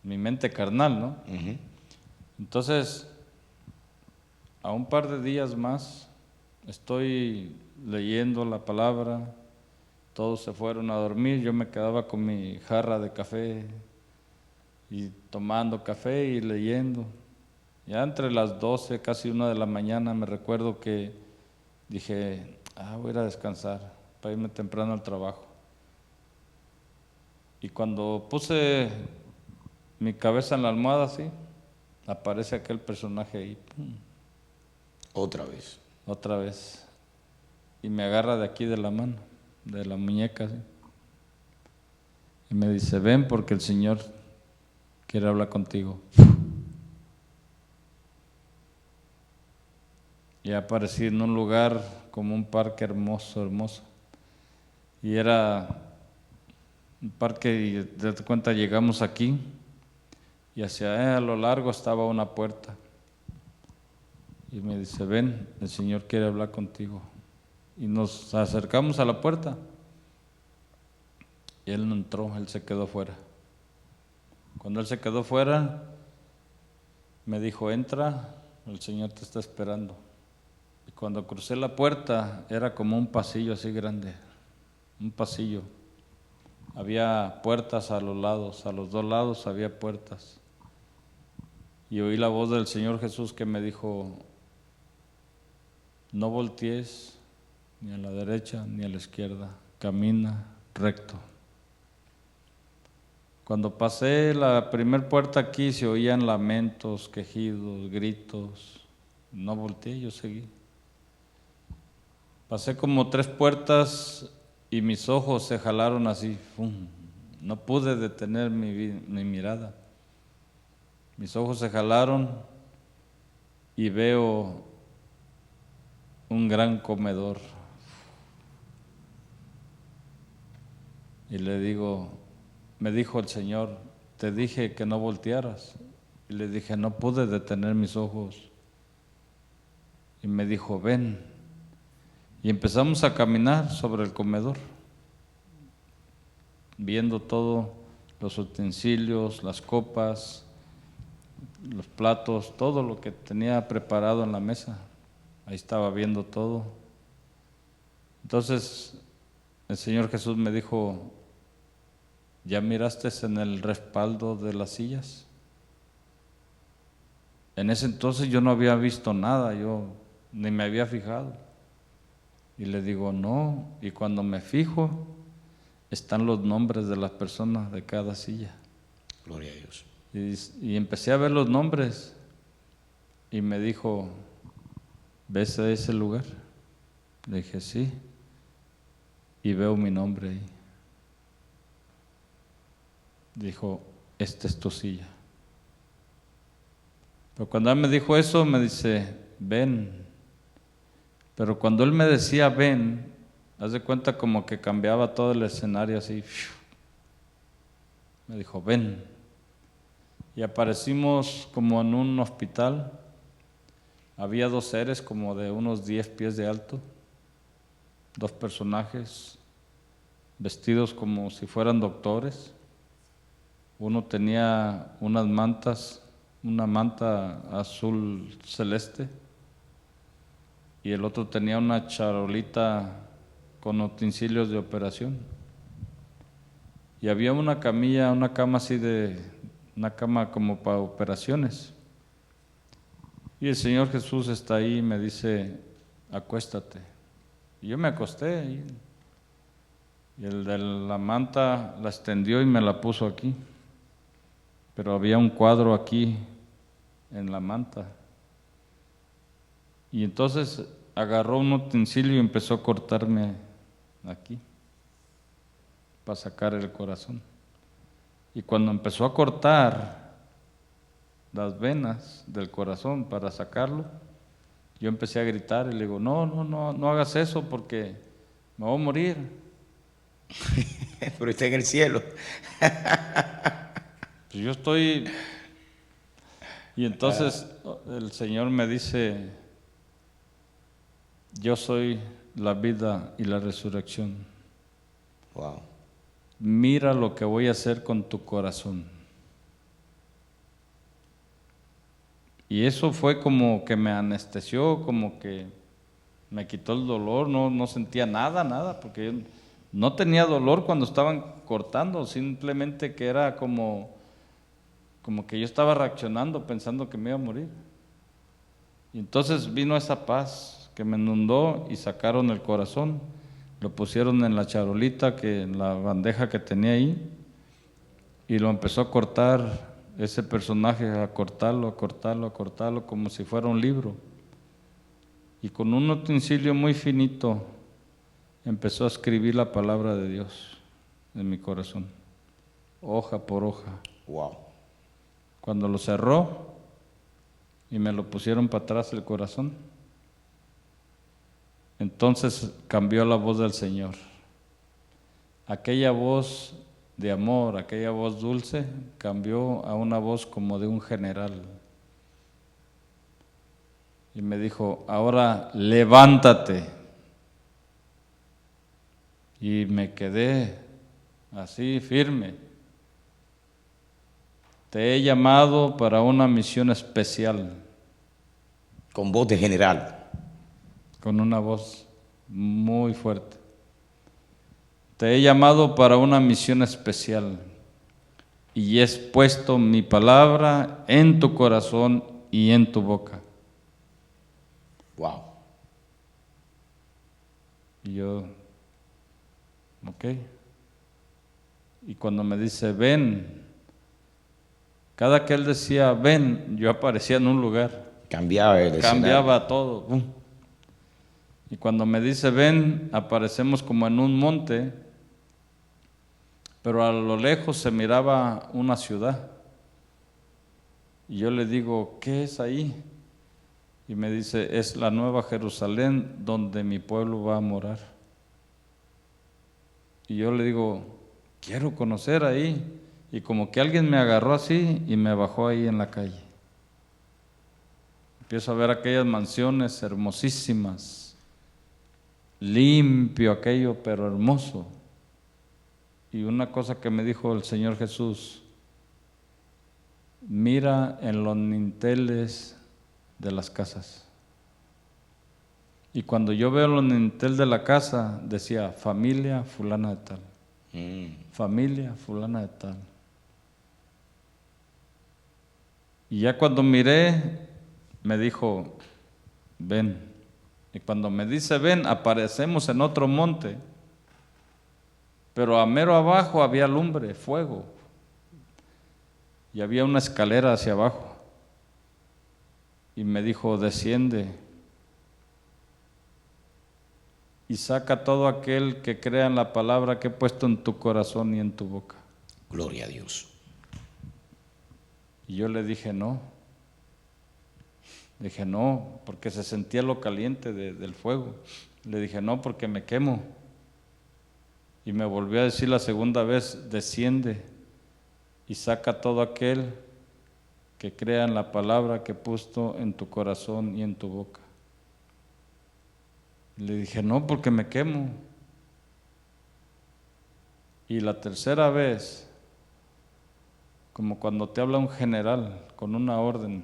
mi mente carnal, ¿no? Ujú. Entonces, a un par de días más, estoy leyendo la palabra, todos se fueron a dormir, yo me quedaba con mi jarra de café y tomando café y leyendo. Ya entre las 12, casi 1 de la mañana, me recuerdo que dije, voy a ir a descansar para irme temprano al trabajo. Y cuando puse mi cabeza en la almohada así, aparece aquel personaje ahí, ¡pum! Otra vez. Otra vez. Y me agarra de aquí de la mano, de la muñeca así. Y me dice, ven porque el Señor quiere hablar contigo. Y aparecí en un lugar como un parque hermoso, hermoso. Y era un parque, y de cuenta llegamos aquí, y hacia a lo largo estaba una puerta. Y me dice, ven, el Señor quiere hablar contigo. Y nos acercamos a la puerta. Y él no entró, él se quedó fuera. Cuando él se quedó fuera, me dijo, entra, el Señor te está esperando. Y cuando crucé la puerta, era como un pasillo así grande, un pasillo. Había puertas a los lados, a los 2 lados había puertas. Y oí la voz del Señor Jesús que me dijo, no voltees ni a la derecha ni a la izquierda, camina recto. Cuando pasé la primera puerta aquí se oían lamentos, quejidos, gritos. No volteé, yo seguí. Pasé como 3 puertas y mis ojos se jalaron así. ¡Fum! No pude detener mi mirada. Mis ojos se jalaron y veo un gran comedor. Y le digo, me dijo el Señor, te dije que no voltearas. Y le dije, no pude detener mis ojos. Y me dijo, ven. Y empezamos a caminar sobre el comedor, viendo todo, los utensilios, las copas, los platos, todo lo que tenía preparado en la mesa. Ahí estaba viendo todo. Entonces el Señor Jesús me dijo, ¿ya miraste en el respaldo de las sillas? En ese entonces yo no había visto nada, yo ni me había fijado. Y le digo, no, y cuando me fijo, están los nombres de las personas de cada silla. Gloria a Dios. Y empecé a ver los nombres y me dijo, ¿ves ese lugar? Le dije, sí, y veo mi nombre ahí. Dijo, esta es tu silla. Pero cuando él me dijo eso, me dice, ven. Pero cuando él me decía ven, haz de cuenta como que cambiaba todo el escenario así. Me dijo, ven. Y aparecimos como en un hospital. Había 2 seres como de unos 10 pies de alto, 2 personajes vestidos como si fueran doctores. Uno tenía unas mantas, una manta azul celeste, y el otro tenía una charolita con utensilios de operación. Y había una camilla, una cama así una cama como para operaciones. Y el Señor Jesús está ahí y me dice, acuéstate. Y yo me acosté ahí. Y el de la manta la extendió y me la puso aquí. Pero había un cuadro aquí en la manta. Y entonces agarró un utensilio y empezó a cortarme aquí para sacar el corazón. Y cuando empezó a cortar las venas del corazón para sacarlo, yo empecé a gritar y le digo, no hagas eso porque me voy a morir. Pero está en el cielo. Pues yo estoy... Y entonces el Señor me dice, yo soy la vida y la resurrección. Wow. Mira lo que voy a hacer con tu corazón. Y eso fue como que me anestesió, como que me quitó el dolor, no sentía nada, porque yo no tenía dolor cuando estaban cortando, simplemente que era como que yo estaba reaccionando pensando que me iba a morir. Y entonces vino esa paz que me inundó y sacaron el corazón, lo pusieron en la charolita, en la bandeja que tenía ahí, y lo empezó a cortar ese personaje, a cortarlo, como si fuera un libro. Y con un utensilio muy finito empezó a escribir la palabra de Dios en mi corazón, hoja por hoja. Wow. Cuando lo cerró y me lo pusieron para atrás el corazón, entonces cambió la voz del Señor. Aquella voz de amor, aquella voz dulce, cambió a una voz como de un general. Y me dijo, ahora levántate. Y me quedé así firme. Te he llamado para una misión especial. Con voz de general. Con una voz muy fuerte. Te he llamado para una misión especial y he puesto mi palabra en tu corazón y en tu boca. Wow. Y yo, ok. Y cuando me dice, ven, cada que él decía, ven, yo aparecía en un lugar. Cambiaba el escenario. Cambiaba todo. Y cuando me dice, ven, aparecemos como en un monte, pero a lo lejos se miraba una ciudad. Y yo le digo, ¿qué es ahí? Y me dice, es la Nueva Jerusalén donde mi pueblo va a morar. Y yo le digo, quiero conocer ahí. Y como que alguien me agarró así y me bajó ahí en la calle. Empiezo a ver aquellas mansiones hermosísimas, limpio aquello, pero hermoso. Y una cosa que me dijo el Señor Jesús, mira en los dinteles de las casas. Y cuando yo veo los dinteles de la casa, decía, familia fulana de tal. Familia fulana de tal. Y ya cuando miré, me dijo, ven. Y cuando me dice ven, aparecemos en otro monte. Pero a mero abajo había lumbre, fuego. Y había una escalera hacia abajo. Y me dijo, desciende. Y saca todo aquel que crea en la palabra que he puesto en tu corazón y en tu boca. Gloria a Dios. Y yo le dije, no. Dije, no, porque se sentía lo caliente del fuego. Le dije, no, porque me quemo. Y me volvió a decir la segunda vez, desciende y saca todo aquel que crea en la palabra que he puesto en tu corazón y en tu boca. Le dije, no, porque me quemo. Y la tercera vez, como cuando te habla un general con una orden,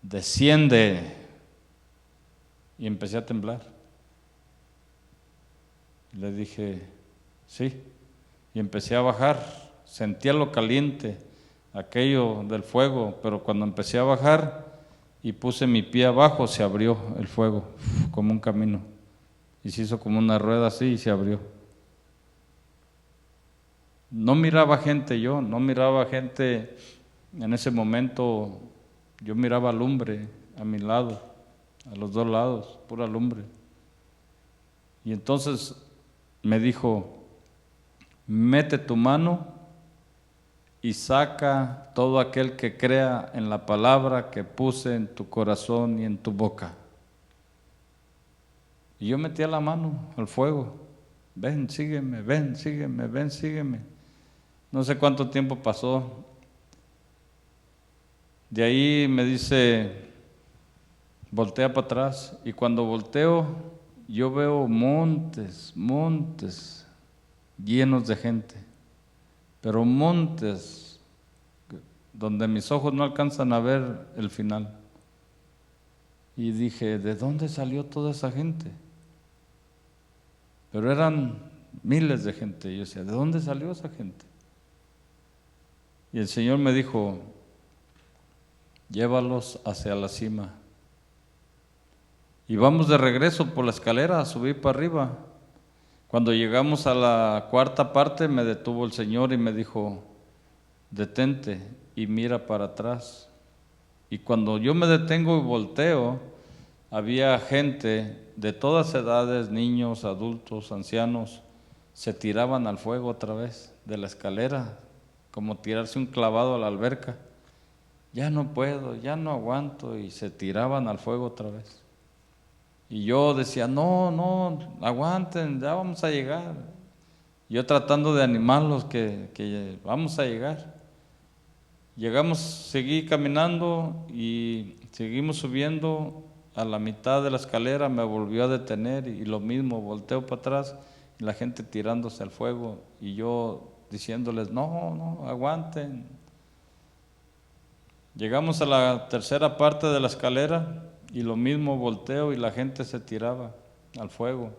desciende. Y empecé a temblar. Le dije, sí. Y empecé a bajar. Sentía lo caliente, aquello del fuego, pero cuando empecé a bajar y puse mi pie abajo, se abrió el fuego, como un camino. Y se hizo como una rueda así y se abrió. No miraba gente yo, no miraba gente en ese momento, yo miraba lumbre a mi lado a los dos lados, pura lumbre. Y entonces me dijo, mete tu mano y saca todo aquel que crea en la palabra que puse en tu corazón y en tu boca. Y yo metía la mano al fuego. Ven, sígueme, ven, sígueme, ven, sígueme. No sé cuánto tiempo pasó. De ahí me dice, voltea para atrás. Y cuando volteo, yo veo montes, montes llenos de gente. Pero montes donde mis ojos no alcanzan a ver el final. Y dije, ¿de dónde salió toda esa gente? Pero eran miles de gente. Y yo decía, ¿de dónde salió esa gente? Y el Señor me dijo, llévalos hacia la cima. Y vamos de regreso por la escalera a subir para arriba. Cuando llegamos a la cuarta parte me detuvo el Señor y me dijo, detente y mira para atrás. Y cuando yo me detengo y volteo, había gente de todas edades, niños, adultos, ancianos, se tiraban al fuego otra vez de la escalera, como tirarse un clavado a la alberca. Ya no puedo, ya no aguanto, y se tiraban al fuego otra vez. Y yo decía, no, no, aguanten, ya vamos a llegar. Yo tratando de animarlos que vamos a llegar. Llegamos, seguí caminando y seguimos subiendo. A la mitad de la escalera me volvió a detener y lo mismo, volteo para atrás y la gente tirándose al fuego y yo diciéndoles, no, no, aguanten. Llegamos a la tercera parte de la escalera y lo mismo, volteo y la gente se tiraba al fuego.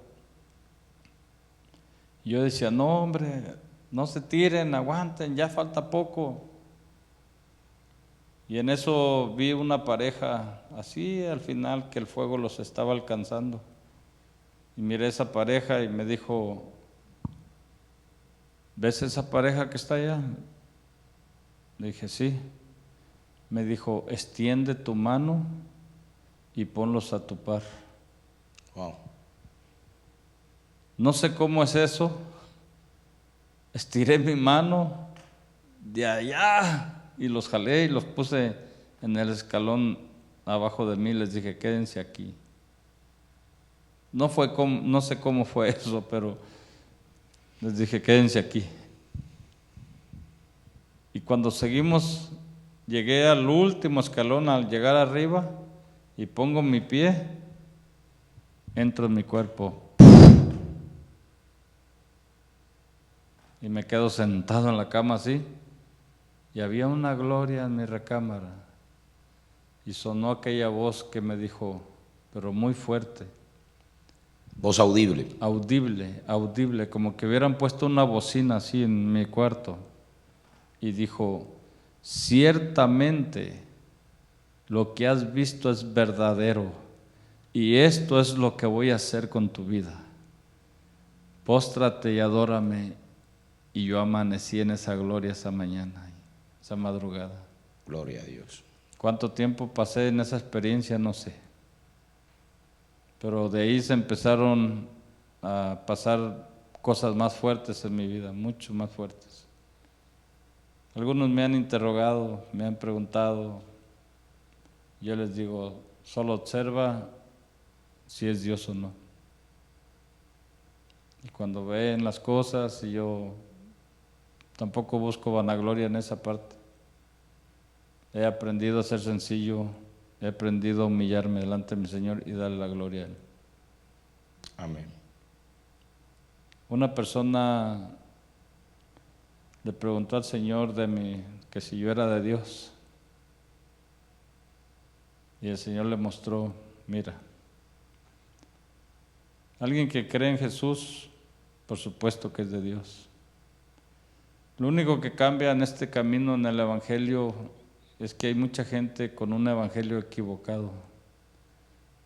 Y yo decía, no hombre, no se tiren, aguanten, ya falta poco. Y en eso vi una pareja así al final que el fuego los estaba alcanzando. Y miré esa pareja y me dijo, ¿ves esa pareja que está allá? Le dije, sí. Me dijo, extiende tu mano y ponlos a tu par. Wow. No sé cómo es eso. Estiré mi mano de allá y los jalé y los puse en el escalón abajo de mí. Les dije, quédense aquí. No sé cómo fue eso, pero les dije, quédense aquí. Y cuando seguimos, llegué al último escalón, al llegar arriba, y pongo mi pie, entro en mi cuerpo. Y me quedo sentado en la cama así, y había una gloria en mi recámara. Y sonó aquella voz que me dijo, pero muy fuerte. Voz audible. Audible, audible, como que hubieran puesto una bocina así en mi cuarto. Y dijo, ciertamente lo que has visto es verdadero y esto es lo que voy a hacer con tu vida. Póstrate y adórame. Y yo amanecí en esa gloria esa mañana, esa madrugada. Gloria a Dios. ¿Cuánto tiempo pasé en esa experiencia? No sé. Pero de ahí se empezaron a pasar cosas más fuertes en mi vida, mucho más fuertes. Algunos me han interrogado, me han preguntado. Yo les digo, solo observa si es Dios o no. Y cuando ven las cosas, y yo tampoco busco vanagloria en esa parte. He aprendido a ser sencillo, he aprendido a humillarme delante de mi Señor y darle la gloria a Él. Amén. Una persona le preguntó al Señor que si yo era de Dios. Y el Señor le mostró, mira, alguien que cree en Jesús, por supuesto que es de Dios. Lo único que cambia en este camino en el Evangelio es que hay mucha gente con un evangelio equivocado,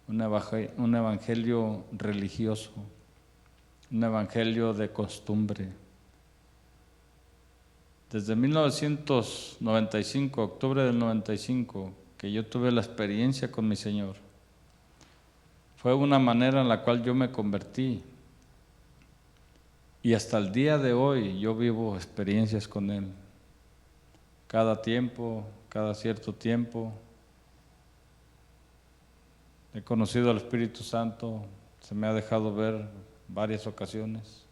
un evangelio religioso, un evangelio de costumbre. Desde 1995, octubre del 95, que yo tuve la experiencia con mi Señor, fue una manera en la cual yo me convertí. Y hasta el día de hoy yo vivo experiencias con Él. Cada tiempo, cada cierto tiempo. He conocido al Espíritu Santo, se me ha dejado ver varias ocasiones.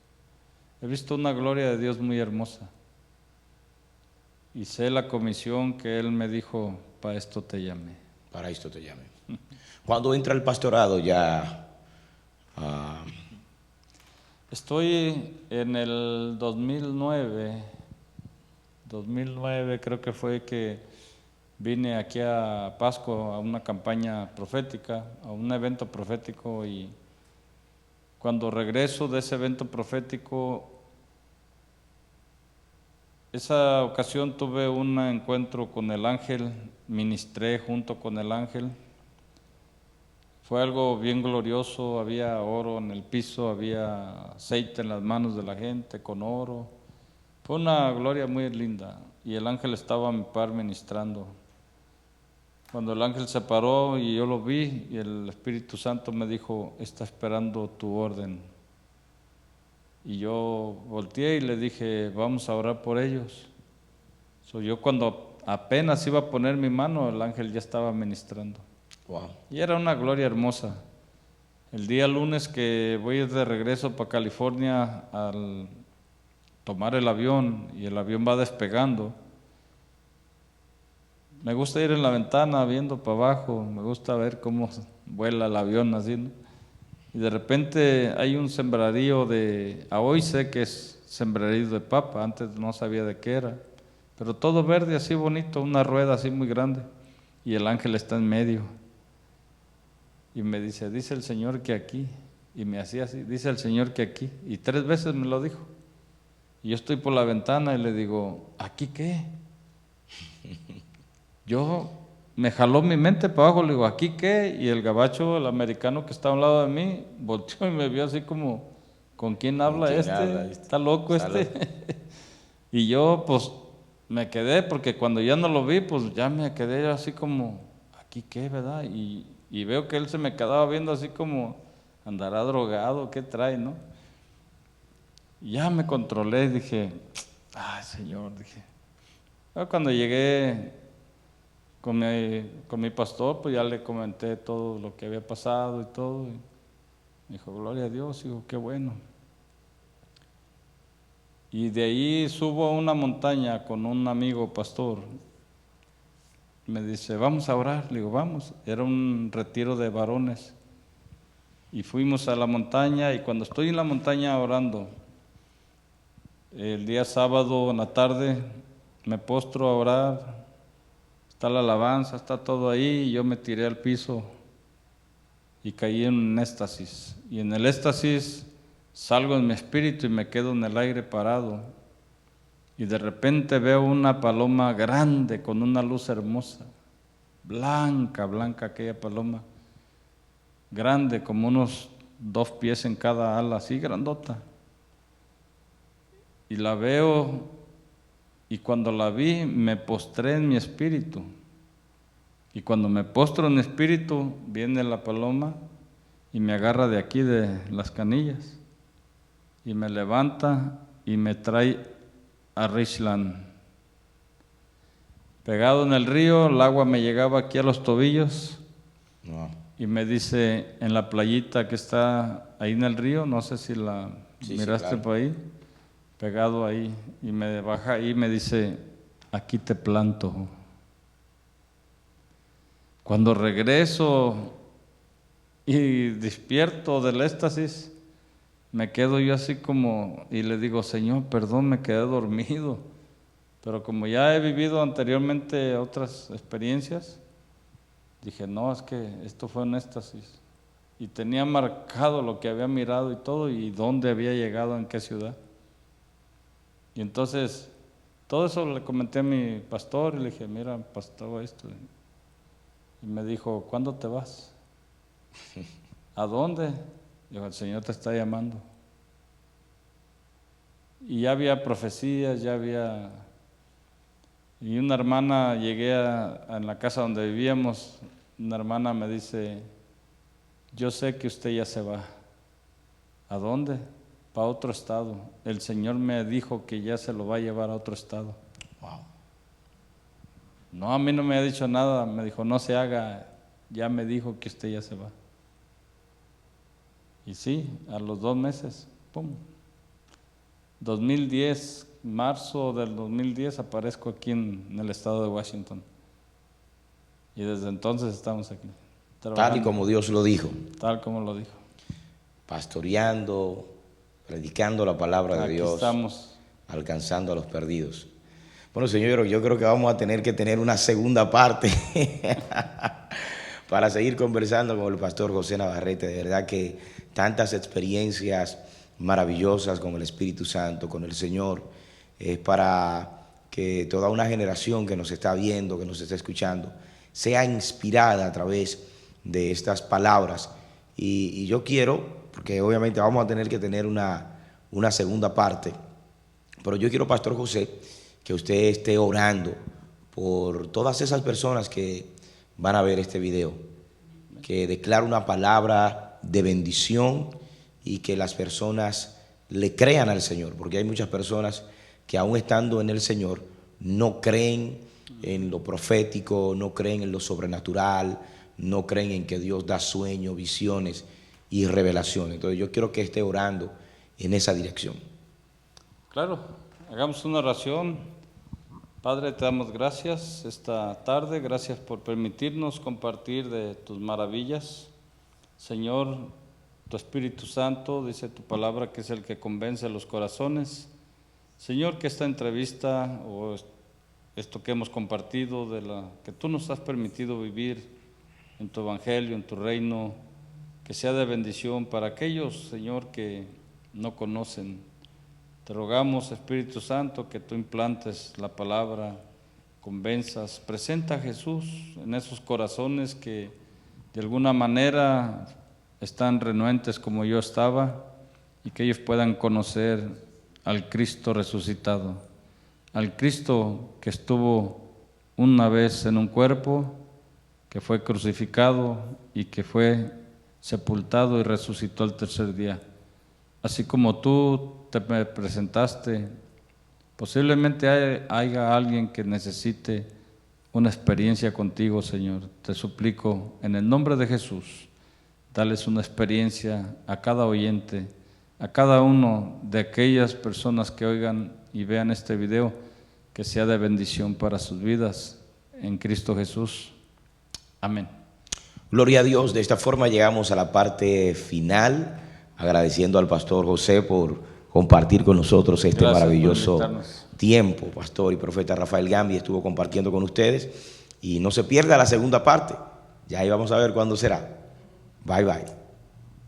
He visto una gloria de Dios muy hermosa. Y sé la comisión que Él me dijo, para esto te llamé. Para esto te llamé. Cuando entra el pastorado ya... Estoy en el 2009 creo que fue que vine aquí a Pasco a una campaña profética, a un evento profético, y cuando regreso de ese evento profético, esa ocasión tuve un encuentro con el ángel, ministré junto con el ángel. Fue algo bien glorioso, había oro en el piso, había aceite en las manos de la gente con oro. Fue una gloria muy linda y el ángel estaba a mi par ministrando. Cuando el ángel se paró y yo lo vi, y el Espíritu Santo me dijo, está esperando tu orden. Y yo volteé y le dije, vamos a orar por ellos. Yo cuando apenas iba a poner mi mano, el ángel ya estaba ministrando. Wow. Y era una gloria hermosa. El día lunes que voy de regreso para California, al tomar el avión y el avión va despegando, me gusta ir en la ventana viendo para abajo, me gusta ver cómo vuela el avión así, ¿no? Y de repente hay un sembradío hoy sé que es sembradío de papa, antes no sabía de qué era, pero todo verde así bonito, una rueda así muy grande, y el ángel está en medio. Y me dice el Señor que aquí, y me hacía así, dice el Señor que aquí, y 3 veces me lo dijo. Y yo estoy por la ventana y le digo, ¿aquí qué? Me jaló mi mente para abajo, le digo, ¿aquí qué? Y el gabacho, el americano que está a un lado de mí, volteó y me vio así como, ¿con quién habla este? ¿Está loco este? Y yo pues me quedé, porque cuando ya no lo vi, pues ya me quedé así como, ¿aquí qué, verdad? Y veo que él se me quedaba viendo así como, andará drogado, ¿qué trae, no? Y ya me controlé, dije, ay Señor, dije. Cuando llegué con mi pastor, pues ya le comenté todo lo que había pasado y todo. Y me dijo, gloria a Dios, digo, qué bueno. Y de ahí subo a una montaña con un amigo pastor. Me dice, vamos a orar. Le digo, vamos. Era un retiro de varones. Y fuimos a la montaña, y cuando estoy en la montaña orando, el día sábado en la tarde, me postro a orar. Está la alabanza, está todo ahí, y yo me tiré al piso y caí en un éxtasis. Y en el éxtasis salgo en mi espíritu y me quedo en el aire parado. Y de repente veo una paloma grande con una luz hermosa, blanca, blanca aquella paloma, grande como unos 2 pies en cada ala, así grandota. Y la veo, y cuando la vi me postré en mi espíritu. Y cuando me postro en mi espíritu, viene la paloma y me agarra de aquí de las canillas y me levanta y me trae a Richland. Pegado en el río, el agua me llegaba aquí a los tobillos. Wow. Y me dice, en la playita que está ahí en el río, no sé si la miraste, claro, por ahí, pegado ahí, y me baja ahí y me dice, aquí te planto. Cuando regreso y despierto del éxtasis, me quedo yo así como, y le digo, Señor, perdón, me quedé dormido. Pero como ya he vivido anteriormente otras experiencias, dije, no, es que esto fue un éxtasis. Y tenía marcado lo que había mirado y todo, y dónde había llegado, en qué ciudad. Y entonces, todo eso le comenté a mi pastor, y le dije, mira, pastor, esto. Y me dijo, ¿cuándo te vas? ¿A dónde? Dijo, el Señor te está llamando. Y ya había profecías, ya había... Y una hermana, llegué en la casa donde vivíamos, una hermana me dice, yo sé que usted ya se va. ¿A dónde? Para otro estado. El Señor me dijo que ya se lo va a llevar a otro estado. Wow. No, a mí no me ha dicho nada, me dijo, no se haga, ya me dijo que usted ya se va. Y sí, a los 2 meses, ¡pum! 2010, marzo del 2010, aparezco aquí en el estado de Washington. Y desde entonces estamos aquí. Tal y como Dios lo dijo. Tal como lo dijo. Pastoreando, predicando la palabra de Aquí Dios, estamos. alcanzando a los perdidos. Bueno, señor, yo creo que vamos a tener que tener una segunda parte para seguir conversando con el pastor José Navarrete. De verdad que tantas experiencias maravillosas con el Espíritu Santo, con el Señor, es para que toda una generación que nos está viendo, que nos está escuchando, sea inspirada a través de estas palabras. Y yo quiero, porque obviamente vamos a tener que tener una segunda parte, pero yo quiero, pastor José, que usted esté orando por todas esas personas que van a ver este video, que declare una palabra de bendición y que las personas le crean al Señor, porque hay muchas personas que aún estando en el Señor no creen en lo profético, no creen en lo sobrenatural, no creen en que Dios da sueños, visiones y revelaciones. Entonces yo quiero que esté orando en esa dirección. Claro, hagamos una oración. Padre, te damos gracias esta tarde, gracias por permitirnos compartir de tus maravillas. Señor, tu Espíritu Santo, dice tu palabra, que es el que convence los corazones. Señor, que esta entrevista o esto que hemos compartido, que tú nos has permitido vivir en tu evangelio, en tu reino, que sea de bendición para aquellos, Señor, que no conocen. Te rogamos, Espíritu Santo, que tú implantes la palabra, convenzas, presenta a Jesús en esos corazones que de alguna manera están renuentes como yo estaba, y que ellos puedan conocer al Cristo resucitado, al Cristo que estuvo una vez en un cuerpo, que fue crucificado y que fue sepultado y resucitó al tercer día. Así como tú te me presentaste, posiblemente haya alguien que necesite una experiencia contigo, Señor. Te suplico, en el nombre de Jesús, dales una experiencia a cada oyente, a cada uno de aquellas personas que oigan y vean este video, que sea de bendición para sus vidas, en Cristo Jesús. Amén. Gloria a Dios. De esta forma llegamos a la parte final, agradeciendo al pastor José por compartir con nosotros este maravilloso tiempo. Pastor y profeta Rafael Gambi estuvo compartiendo con ustedes, y no se pierda la segunda parte. Ya ahí vamos a ver cuándo será. Bye bye.